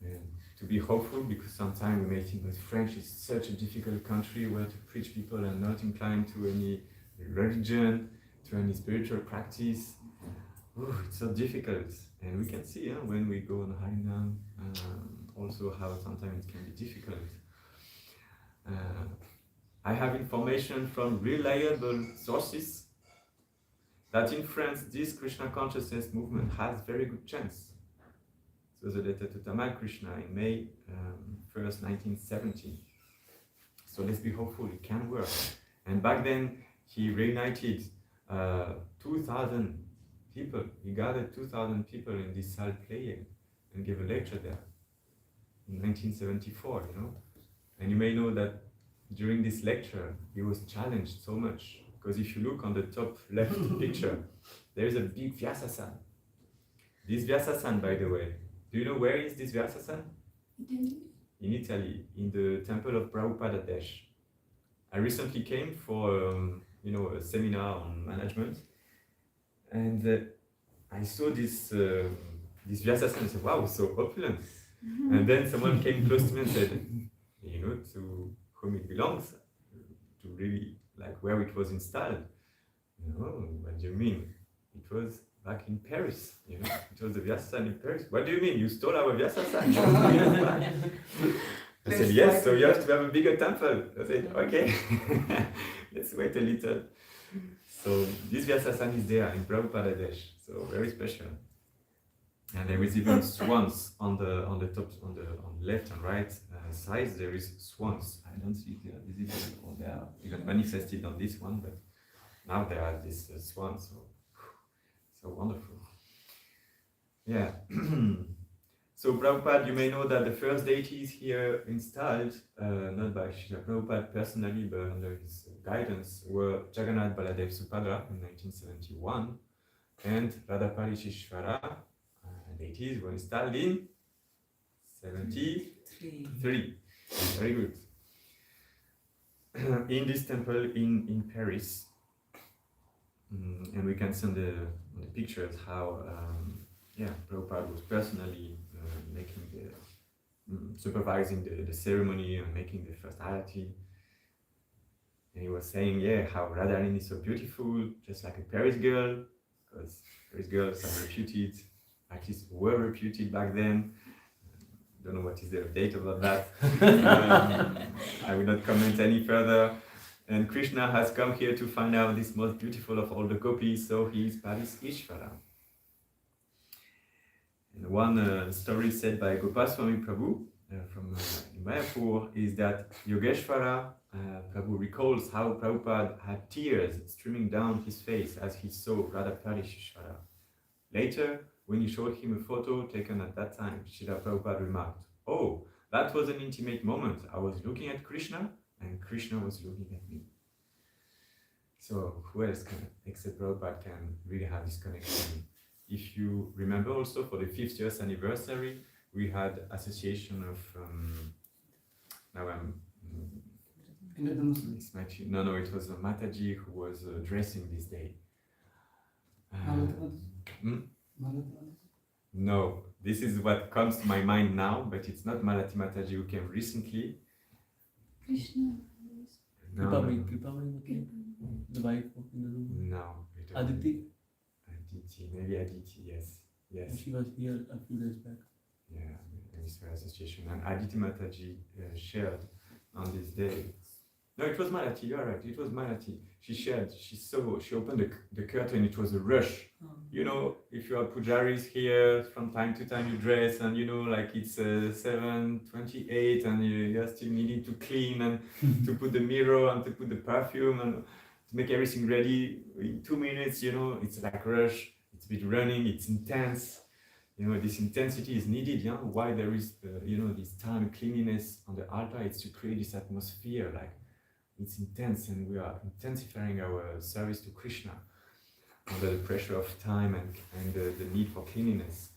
And to be hopeful, because sometimes we may think that French is such a difficult country where to preach people are not inclined to any religion, to any spiritual practice. Oh, it's so difficult. And we can see when we go on Harinam, also how sometimes it can be difficult. I have information from reliable sources that in France, this Krishna consciousness movement has very good chance. So the letter to Tamal Krishna in May 1st, 1970. So let's be hopeful, it can work. And back then, he reunited 2,000 people. He gathered 2,000 people in this hall playing and gave a lecture there in 1974, And you may know that during this lecture, he was challenged so much. Because if you look on the top left picture, there is a big Vyasasan. This Vyasasan, by the way, do you know where is this Vyasasan? In Italy, in the temple of Prabhupada Desh. I recently came for a seminar on management, and I saw this Vyasasan and said, wow, so opulent. And then someone came close to me and said, to whom it belongs, to really like where it was installed. What do you mean? It was back in Paris, It was the Vyasasan in Paris. What do you mean? You stole our Vyasasan? I said, yes, so you have to have a bigger temple. I said, okay, let's wait a little. So this Vyasasan is there in Prabhupada Desh, so very special. And there is even swans on the top, on the left and right sides. There is swans. I don't see if they are visible or they are even manifested on this one, but now there are these swans. So wonderful. Yeah. So Prabhupada, you may know that the first deities here installed, not by Srila Prabhupada personally, but under his guidance, were Jagannath Baladev Subhadra in 1971 and Radhapali Shishvara. Deities were installed in 73. Very good. In this temple in Paris, and we can see on the pictures how Prabhupada was personally supervising the ceremony and making the first arati. And he was saying, how Radharani is so beautiful, just like a Paris girl, because Paris girls are reputed, at least were reputed back then. Don't know what is the update about that. I will not comment any further. And Krishna has come here to find out this most beautiful of all the gopis, so he is Paris Ishvara. And one story said by Gopaswami Prabhu from Mayapur is that Yogeshwara Prabhu recalls how Prabhupada had tears streaming down his face as he saw Radhapali Ishvara. Later, when he showed him a photo taken at that time, Srila Prabhupada remarked, "Oh, that was an intimate moment. I was looking at Krishna and Krishna was looking at me." So who else except Prabhupada can really have this connection? If you remember also for the 50th anniversary, we had association of, now I'm, no, it was Mataji who was dressing this day. No, this is what comes to my mind now, but it's not Malati Mataji who came recently. Krishna. Kripamani, the wife of in the room. No. Aditi. Maybe Aditi, yes. She was here a few days back. Yeah, Minister Association. And Aditi Mataji shared on this day. No, it was Malati, you're right, it was Malati. She shared, she opened the curtain, it was a rush. You know, if you are pujaris here, from time to time you dress and you know, like it's 7:28 and you're still needing to clean and to put the mirror and to put the perfume and to make everything ready in 2 minutes, you know, it's like rush, it's a bit running, it's intense. You know, this intensity is needed, yeah? Why there is, you know, this time cleanliness on the altar, it's to create this atmosphere, like, it's intense and we are intensifying our service to Krishna under the pressure of time and the need for cleanliness.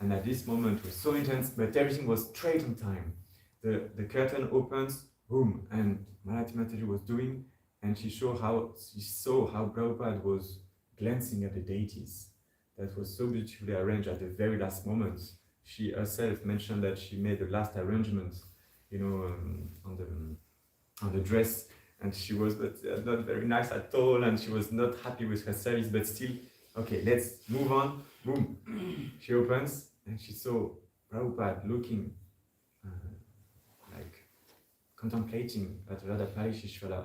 And at this moment it was so intense, but everything was straight on time. The curtain opens, boom, and Malati Mataji was doing, and she saw how Prabhupada was glancing at the deities. That was so beautifully arranged at the very last moment. She herself mentioned that she made the last arrangement, you know, on the dress, and she was not very nice at all, and she was not happy with her service, but still, okay, let's move on. Boom, she opens, and she saw Prabhupada looking, like contemplating at Radha Parishishvala,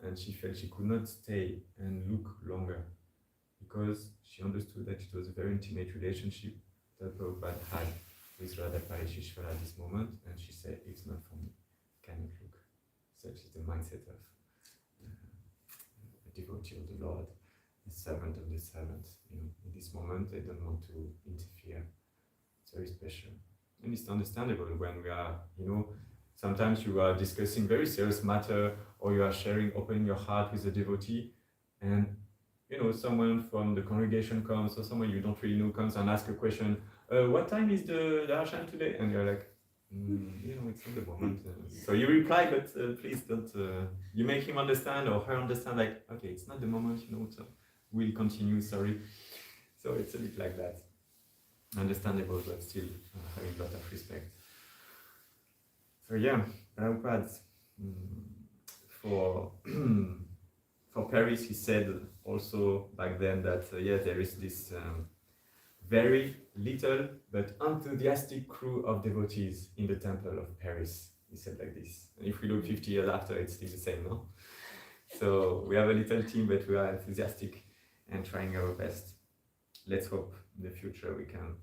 and she felt she could not stay and look longer, because she understood that it was a very intimate relationship that Prabhupada had with Radha Parishishvala at this moment, and she said, it's not for me, cannot look. Such is the mindset of a devotee of the Lord, a servant of the servant. You know, in this moment, they don't want to interfere. It's very special. And it's understandable when we are, you know, sometimes you are discussing very serious matter, or you are opening your heart with a devotee, and you know, someone from the congregation comes, or someone you don't really know comes and asks a question, what time is the darshan today? And you're like, you know, it's not the moment. So you reply, but please don't, you make him understand or her understand, like, okay, it's not the moment, you know, so we'll continue, sorry. So it's a bit like that. Understandable, but still having a lot of respect. So yeah, Prabhupada, for Paris, he said also back then that, yeah, there is this very little but enthusiastic crew of devotees in the temple of Paris. He said like this. And if we look 50 years after, it's still the same, no? So we have a little team, but we are enthusiastic and trying our best. Let's hope in the future we can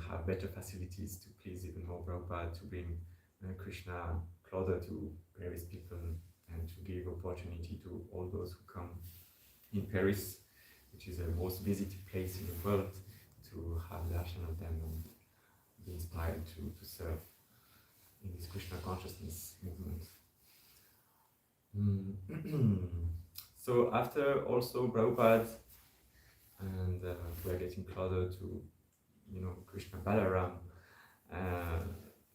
have better facilities to please even more Prabhupada, to bring Krishna closer to Paris people, and to give opportunity to all those who come in Paris, which is the most visited place in the world, to have darshan of them and be inspired to serve in this Krishna consciousness movement. So after also Prabhupada, and we're getting closer to, you know, Krishna Balaram,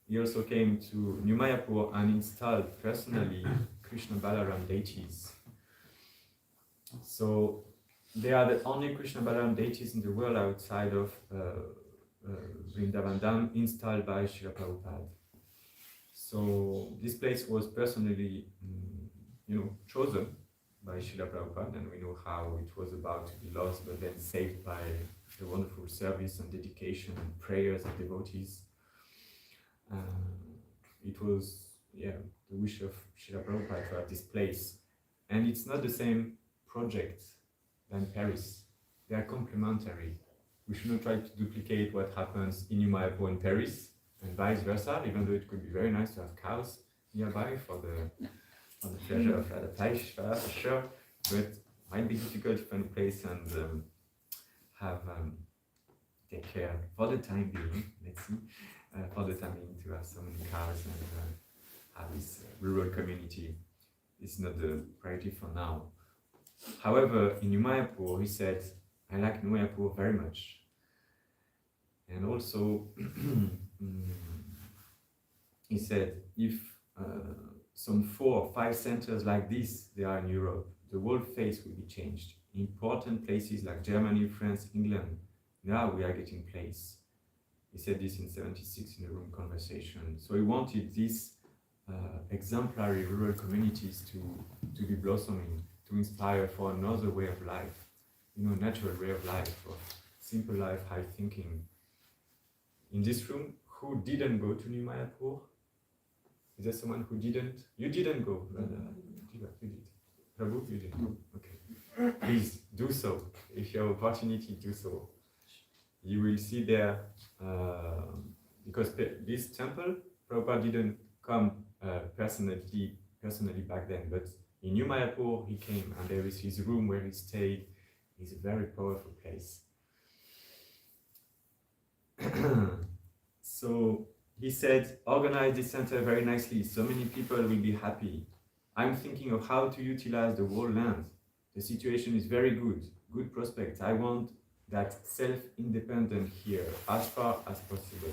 he also came to New Mayapur and installed personally Krishna Balaram deities. So they are the only Krishna Balaram deities in the world outside of Vrindavan Dham, installed by Srila Prabhupada. So this place was personally, you know, chosen by Srila Prabhupada, and we know how it was about to be lost, but then saved by the wonderful service and dedication and prayers of devotees. It was, yeah, the wish of Srila Prabhupada to have this place. And it's not the same project than Paris. They are complementary. We should not try to duplicate what happens in New Mayapur in Paris, and vice versa, even though it could be very nice to have cows nearby for the pleasure of the Taish, for sure, but it might be difficult to find a place and take care for the time being, let's see, for the time being, to have so many cows and have this rural community. It's not the priority for now. However, in New Mayapur, he said, I like New Mayapur very much. And also, he said, if some 4 or 5 centers like this, they are in Europe, the whole face will be changed. Important places like Germany, France, England, now we are getting place. He said this in 76 in a room conversation. So he wanted these exemplary rural communities to be blossoming, to inspire for another way of life, you know, natural way of life, of simple life, high thinking. In this room, who didn't go to New Mayapur? Is there someone who didn't? You didn't go, brother. You did. Prabhu, you did. Okay. Please do so. If you have opportunity, do so. You will see there, because this temple, Prabhupada didn't come personally back then, but in New Mayapur he came, and there is his room where he stayed. It's a very powerful place. So he said, organize this center very nicely, so many people will be happy. I'm thinking of how to utilize the whole land. The situation is very good prospects. I want that self-independent here as far as possible.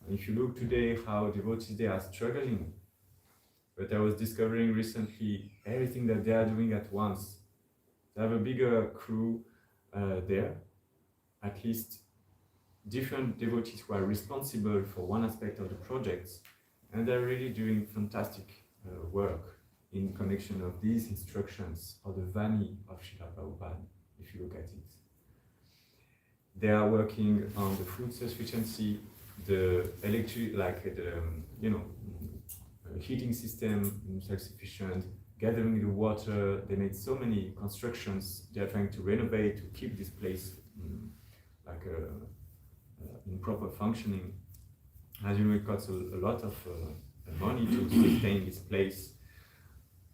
And if you look today how devotees they are struggling, but I was discovering recently everything that they are doing at once. They have a bigger crew there, at least different devotees who are responsible for one aspect of the projects, and they're really doing fantastic work in connection of these instructions of the Vani of Srila Prabhupada, if you look at it. They are working on the food sufficiency, the electric, like the heating system, self-sufficient, gathering the water. They made so many constructions. They are trying to renovate to keep this place in proper functioning. As you know, it costs a lot of money to sustain this place.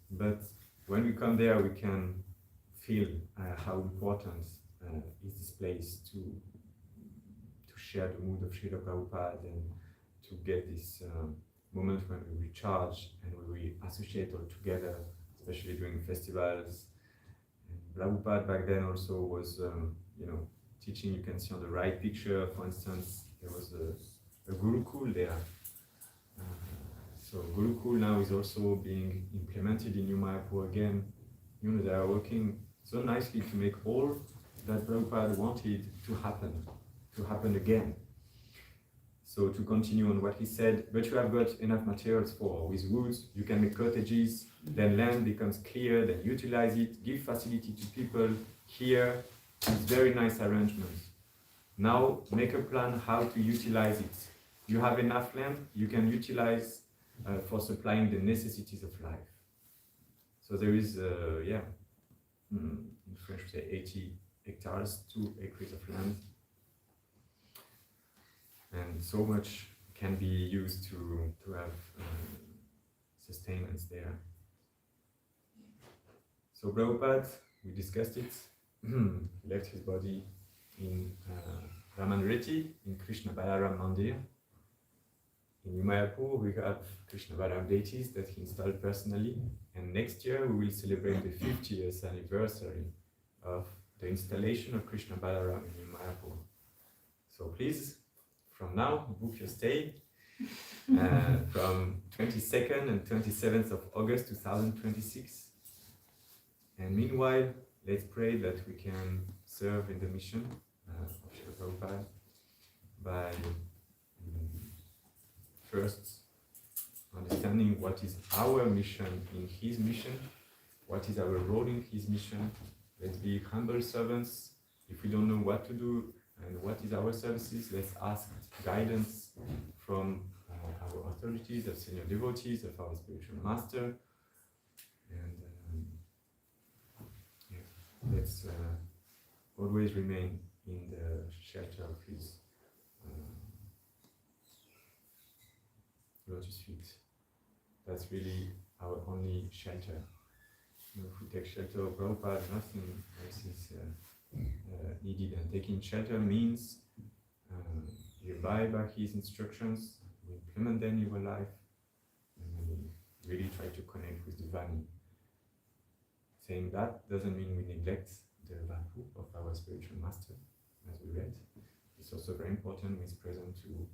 But when we come there, we can feel how important is this place to share the mood of Srila Prabhupada and to get this moment when we recharge and we associate all together, especially during festivals. And Prabhupada back then also was, teaching. You can see on the right picture, for instance, there was a Gurukul there. So Gurukul now is also being implemented in New Mayapur again. They are working so nicely to make all that Prabhupada wanted to happen again. So to continue on what he said, but you have got enough materials for. With woods, you can make cottages, then land becomes clear, then utilize it, give facility to people here. It's very nice arrangements. Now make a plan how to utilize it. You have enough land, you can utilize for supplying the necessities of life. So there is, in French we say 80 hectares, 2 acres of land. And so much can be used to have sustenance there. So Prabhupada, we discussed it, left his body in Ramanreti, in Krishna Balaram Mandir. In New Mayapur, we have Krishna Balaram deities that he installed personally. And next year, we will celebrate the 50th anniversary of the installation of Krishna Balaram in New Mayapur. So please, from now, book your stay from 22nd and 27th of August 2026. And meanwhile, let's pray that we can serve in the mission of Srila Prabhupada by first understanding what is our mission in his mission, what is our role in his mission. Let's be humble servants. If we don't know what to do and what is our services, let's ask guidance from our authorities, of senior devotees, of our spiritual master. And let's always remain in the shelter of his lotus feet. That's really our only shelter. If we take shelter of Prabhupada, nothing else is needed. And taking shelter means you abide by his instructions, we implement them in our life, and we really try to connect with the Vani. Saying that doesn't mean we neglect the value of our spiritual master, as we read. It's also very important when he's present to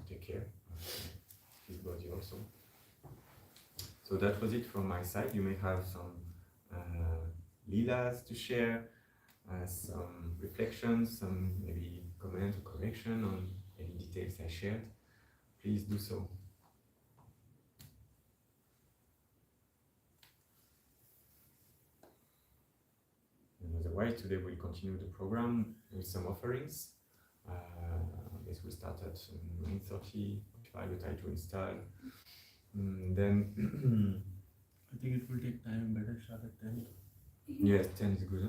take care of his body also. So that was it from my side. You may have some leelas to share, some reflections, some maybe comment or correction on any details I shared. Please do so. And otherwise, today we'll continue the program with some offerings. I guess we'll start at 9:30. I will try to install Then I think it will take time. Better start at 10. yes, 10 is good, huh?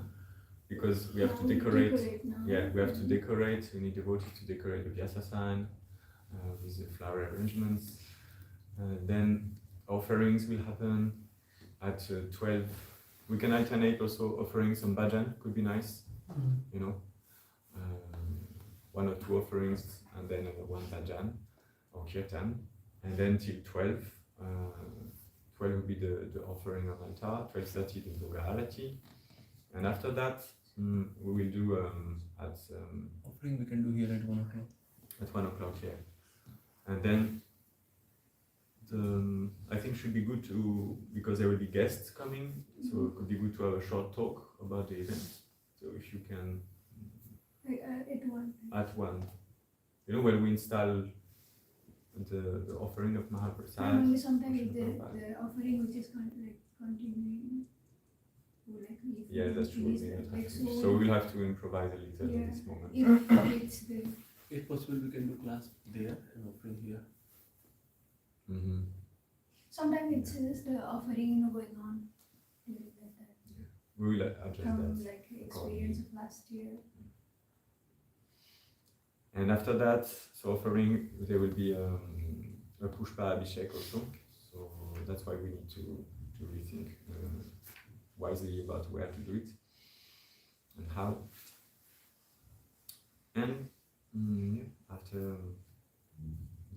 Because we have to decorate. Yeah, we have to decorate. We need devotees to decorate the Vyasasan with the flower arrangements. Then offerings will happen at 12. We can alternate also offering some bhajan, could be nice, you know. 1 or 2 offerings and then 1 bhajan or kirtan. And then till 12. 12 will be the offering on altar, 12:30 the Bhoga Arati. And after that, we will do at Offering we can do here at 1 o'clock. at 1 o'clock here. And then I think should be good to, because there will be guests coming, so it could be good to have a short talk about the event. So if you can, at 1, you know, when we install the offering of Mahaprasad. Only sometimes the offering which is continuing. Yeah, that's true. We don't have to. So we'll have to improvise a little in this moment. If it's the If possible, we can do class there and offering here. sometimes it's just the offering going on during that time. We will adjust From that. like experience of last year. And after that, so offering, there will be a Pushpa Abhishek also. So that's why we need to rethink wisely about where to do it and how. And after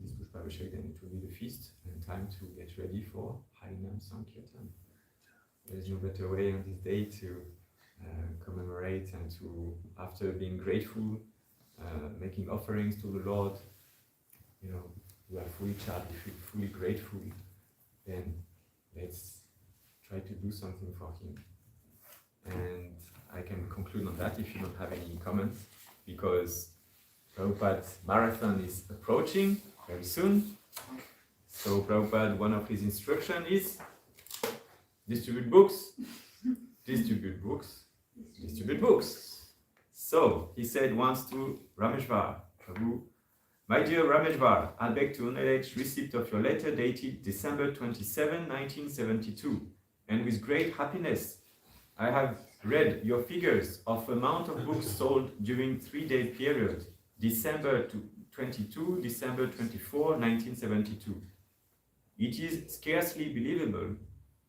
this Pushpa Abhishek, then it will be the feast and time to get ready for Harinam Sankirtan. There is no better way on this day to commemorate and to, after being grateful, making offerings to the Lord, you know, we are fully charged, we feel fully grateful, then let's try to do something for Him. And I can conclude on that if you don't have any comments, because Prabhupada's marathon is approaching very soon. So Prabhupada, one of his instructions is distribute books, distribute books, distribute books. So, he said once to Rameshvar, Prabhu, my dear Rameshvar, I beg to acknowledge receipt of your letter dated December 27, 1972, and with great happiness, I have read your figures of amount of books sold during 3-day period, December 22, December 24, 1972. It is scarcely believable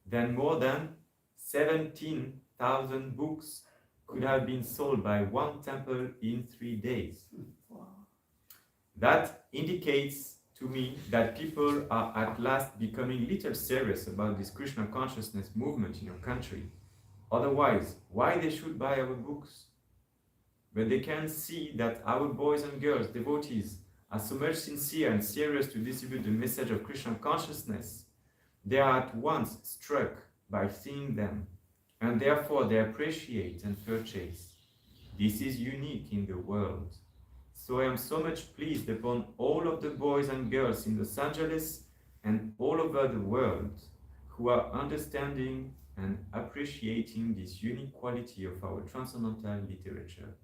that more than 17,000 books could have been sold by one temple in 3 days. That indicates to me that people are at last becoming little serious about this Krishna consciousness movement in your country. Otherwise, why they should buy our books? But they can see that our boys and girls, devotees, are so much sincere and serious to distribute the message of Krishna consciousness. They are at once struck by seeing them, and therefore they appreciate and purchase. This is unique in the world. So I am so much pleased upon all of the boys and girls in Los Angeles and all over the world who are understanding and appreciating this unique quality of our transcendental literature.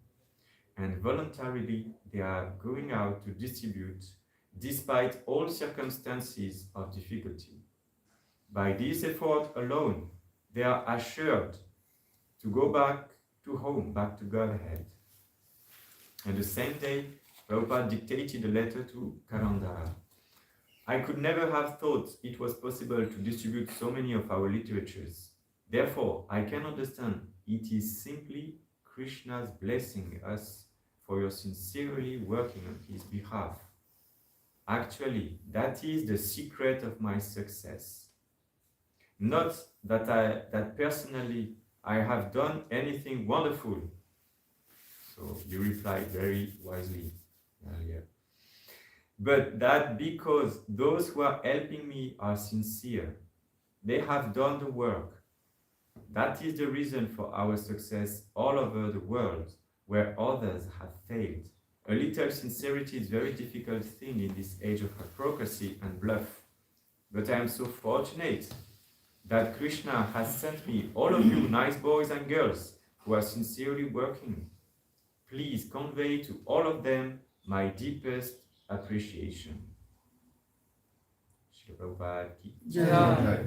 And voluntarily they are going out to distribute despite all circumstances of difficulty. By this effort alone, they are assured to go back to home, back to Godhead. And the same day, Prabhupada dictated a letter to Karandara. I could never have thought it was possible to distribute so many of our literatures. Therefore, I can understand it is simply Krishna's blessing us for your sincerely working on his behalf. Actually, that is the secret of my success. Not that personally I have done anything wonderful. So you replied very wisely earlier. But that because those who are helping me are sincere, they have done the work. That is the reason for our success all over the world, where others have failed. A little sincerity is a very difficult thing in this age of hypocrisy and bluff. But I am so fortunate that Krishna has sent me all of you nice boys and girls who are sincerely working. Please convey to all of them my deepest appreciation. Srila Prabhupada ki Jai.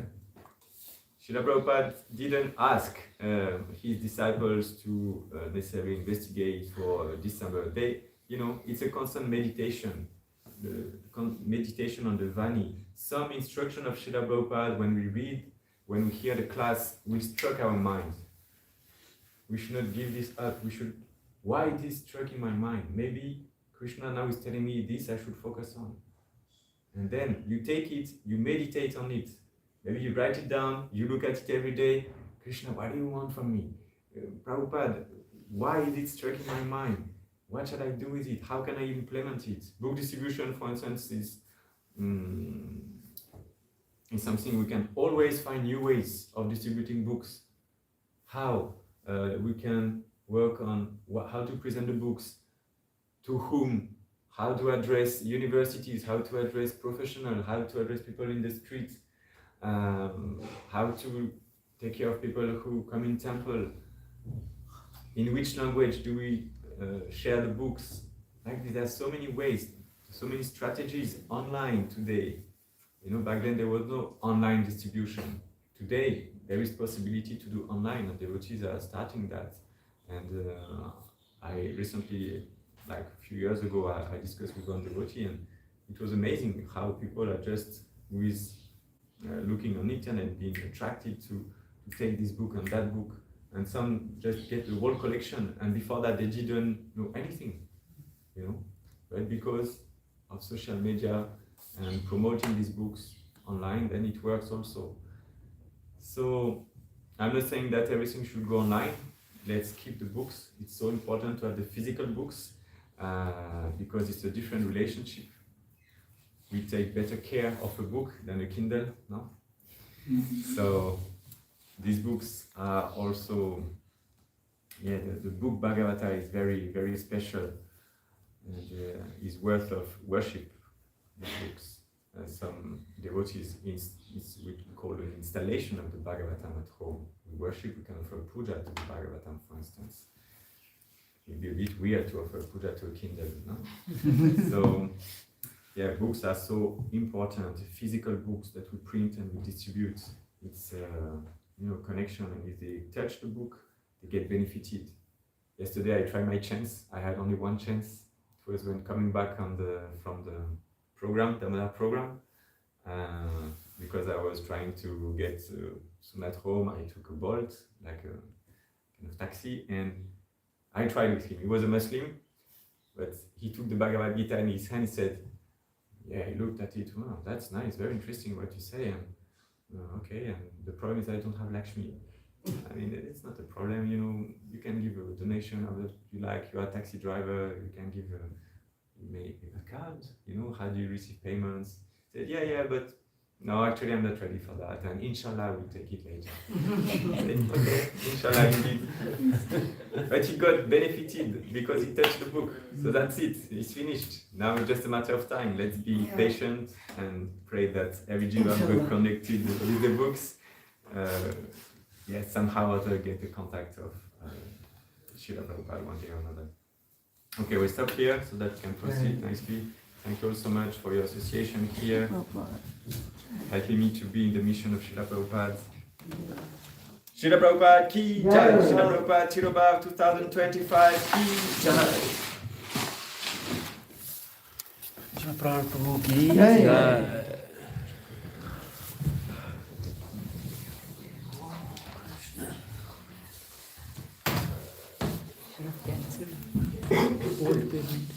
Srila Prabhupada didn't ask his disciples to necessarily investigate for December. It's a constant meditation, meditation on the Vani. Some instruction of Srila Prabhupada, when we read, when we hear the class, will struck our mind. We should not give this up. Why it is struck in my mind? Maybe Krishna now is telling me this I should focus on. And then you take it, you meditate on it. Maybe you write it down, you look at it every day. Krishna, what do you want from me? Prabhupada, why is it struck in my mind? What shall I do with it? How can I implement it? Book distribution, for instance, is something we can always find new ways of distributing books. How we can work on how to present the books, to whom, how to address universities, how to address professionals, how to address people in the streets, how to take care of people who come in temple, in which language do we share the books. Like there are so many ways, so many strategies online today. Back then there was no online distribution. Today there is possibility to do online, and devotees are starting that. And I recently, like a few years ago, I discussed with one devotee, and it was amazing how people are just with looking on internet, being attracted to take this book and that book, and some just get the whole collection, and before that they didn't know anything, but because of social media and promoting these books online, then it works also. So I'm not saying that everything should go online. Let's keep the books. It's so important to have the physical books because it's a different relationship. We take better care of a book than a Kindle, no? So these books are also, the book Bhagavata is very, very special and is worth of worship, these books. Some devotees, we call an installation of the Bhagavatam at home. We worship, we can offer puja to the Bhagavatam, for instance. It would be a bit weird to offer puja to a Kindle, no? So, books are so important. Physical books that we print and we distribute. It's connection, and if they touch the book, they get benefited. Yesterday I tried my chance. I had only one chance. It was when coming back from the program, Damodar program, because I was trying to get soon at home. I took a Bolt, like a kind of taxi, and I tried with him. He was a Muslim, but he took the Bhagavad Gita in his hand. He said, he looked at it. Wow, that's nice, very interesting what you say. And okay, and the problem is I don't have Lakshmi. I mean, it's not a problem, you can give a donation of what you like. You are a taxi driver, you can give a card, how do you receive payments? He said, but no, actually I'm not ready for that, and inshallah we'll take it later. Okay, inshallah indeed. But he got benefited because he touched the book, so that's it, it's finished. Now it's just a matter of time. Let's be patient and pray that every jiva will be connected with the books. Somehow or other get the contact of Srila Prabhupada one day or another. Okay, we stop here so that we can proceed nicely. Thank you all so much for your association here, helping me to be in the mission of Srila Prabhupada. Srila Prabhupada ki jai, Srila Prabhupada Tirobhav 2025 ki jai. Srila Prabhupada ki jai. Cancel old payment.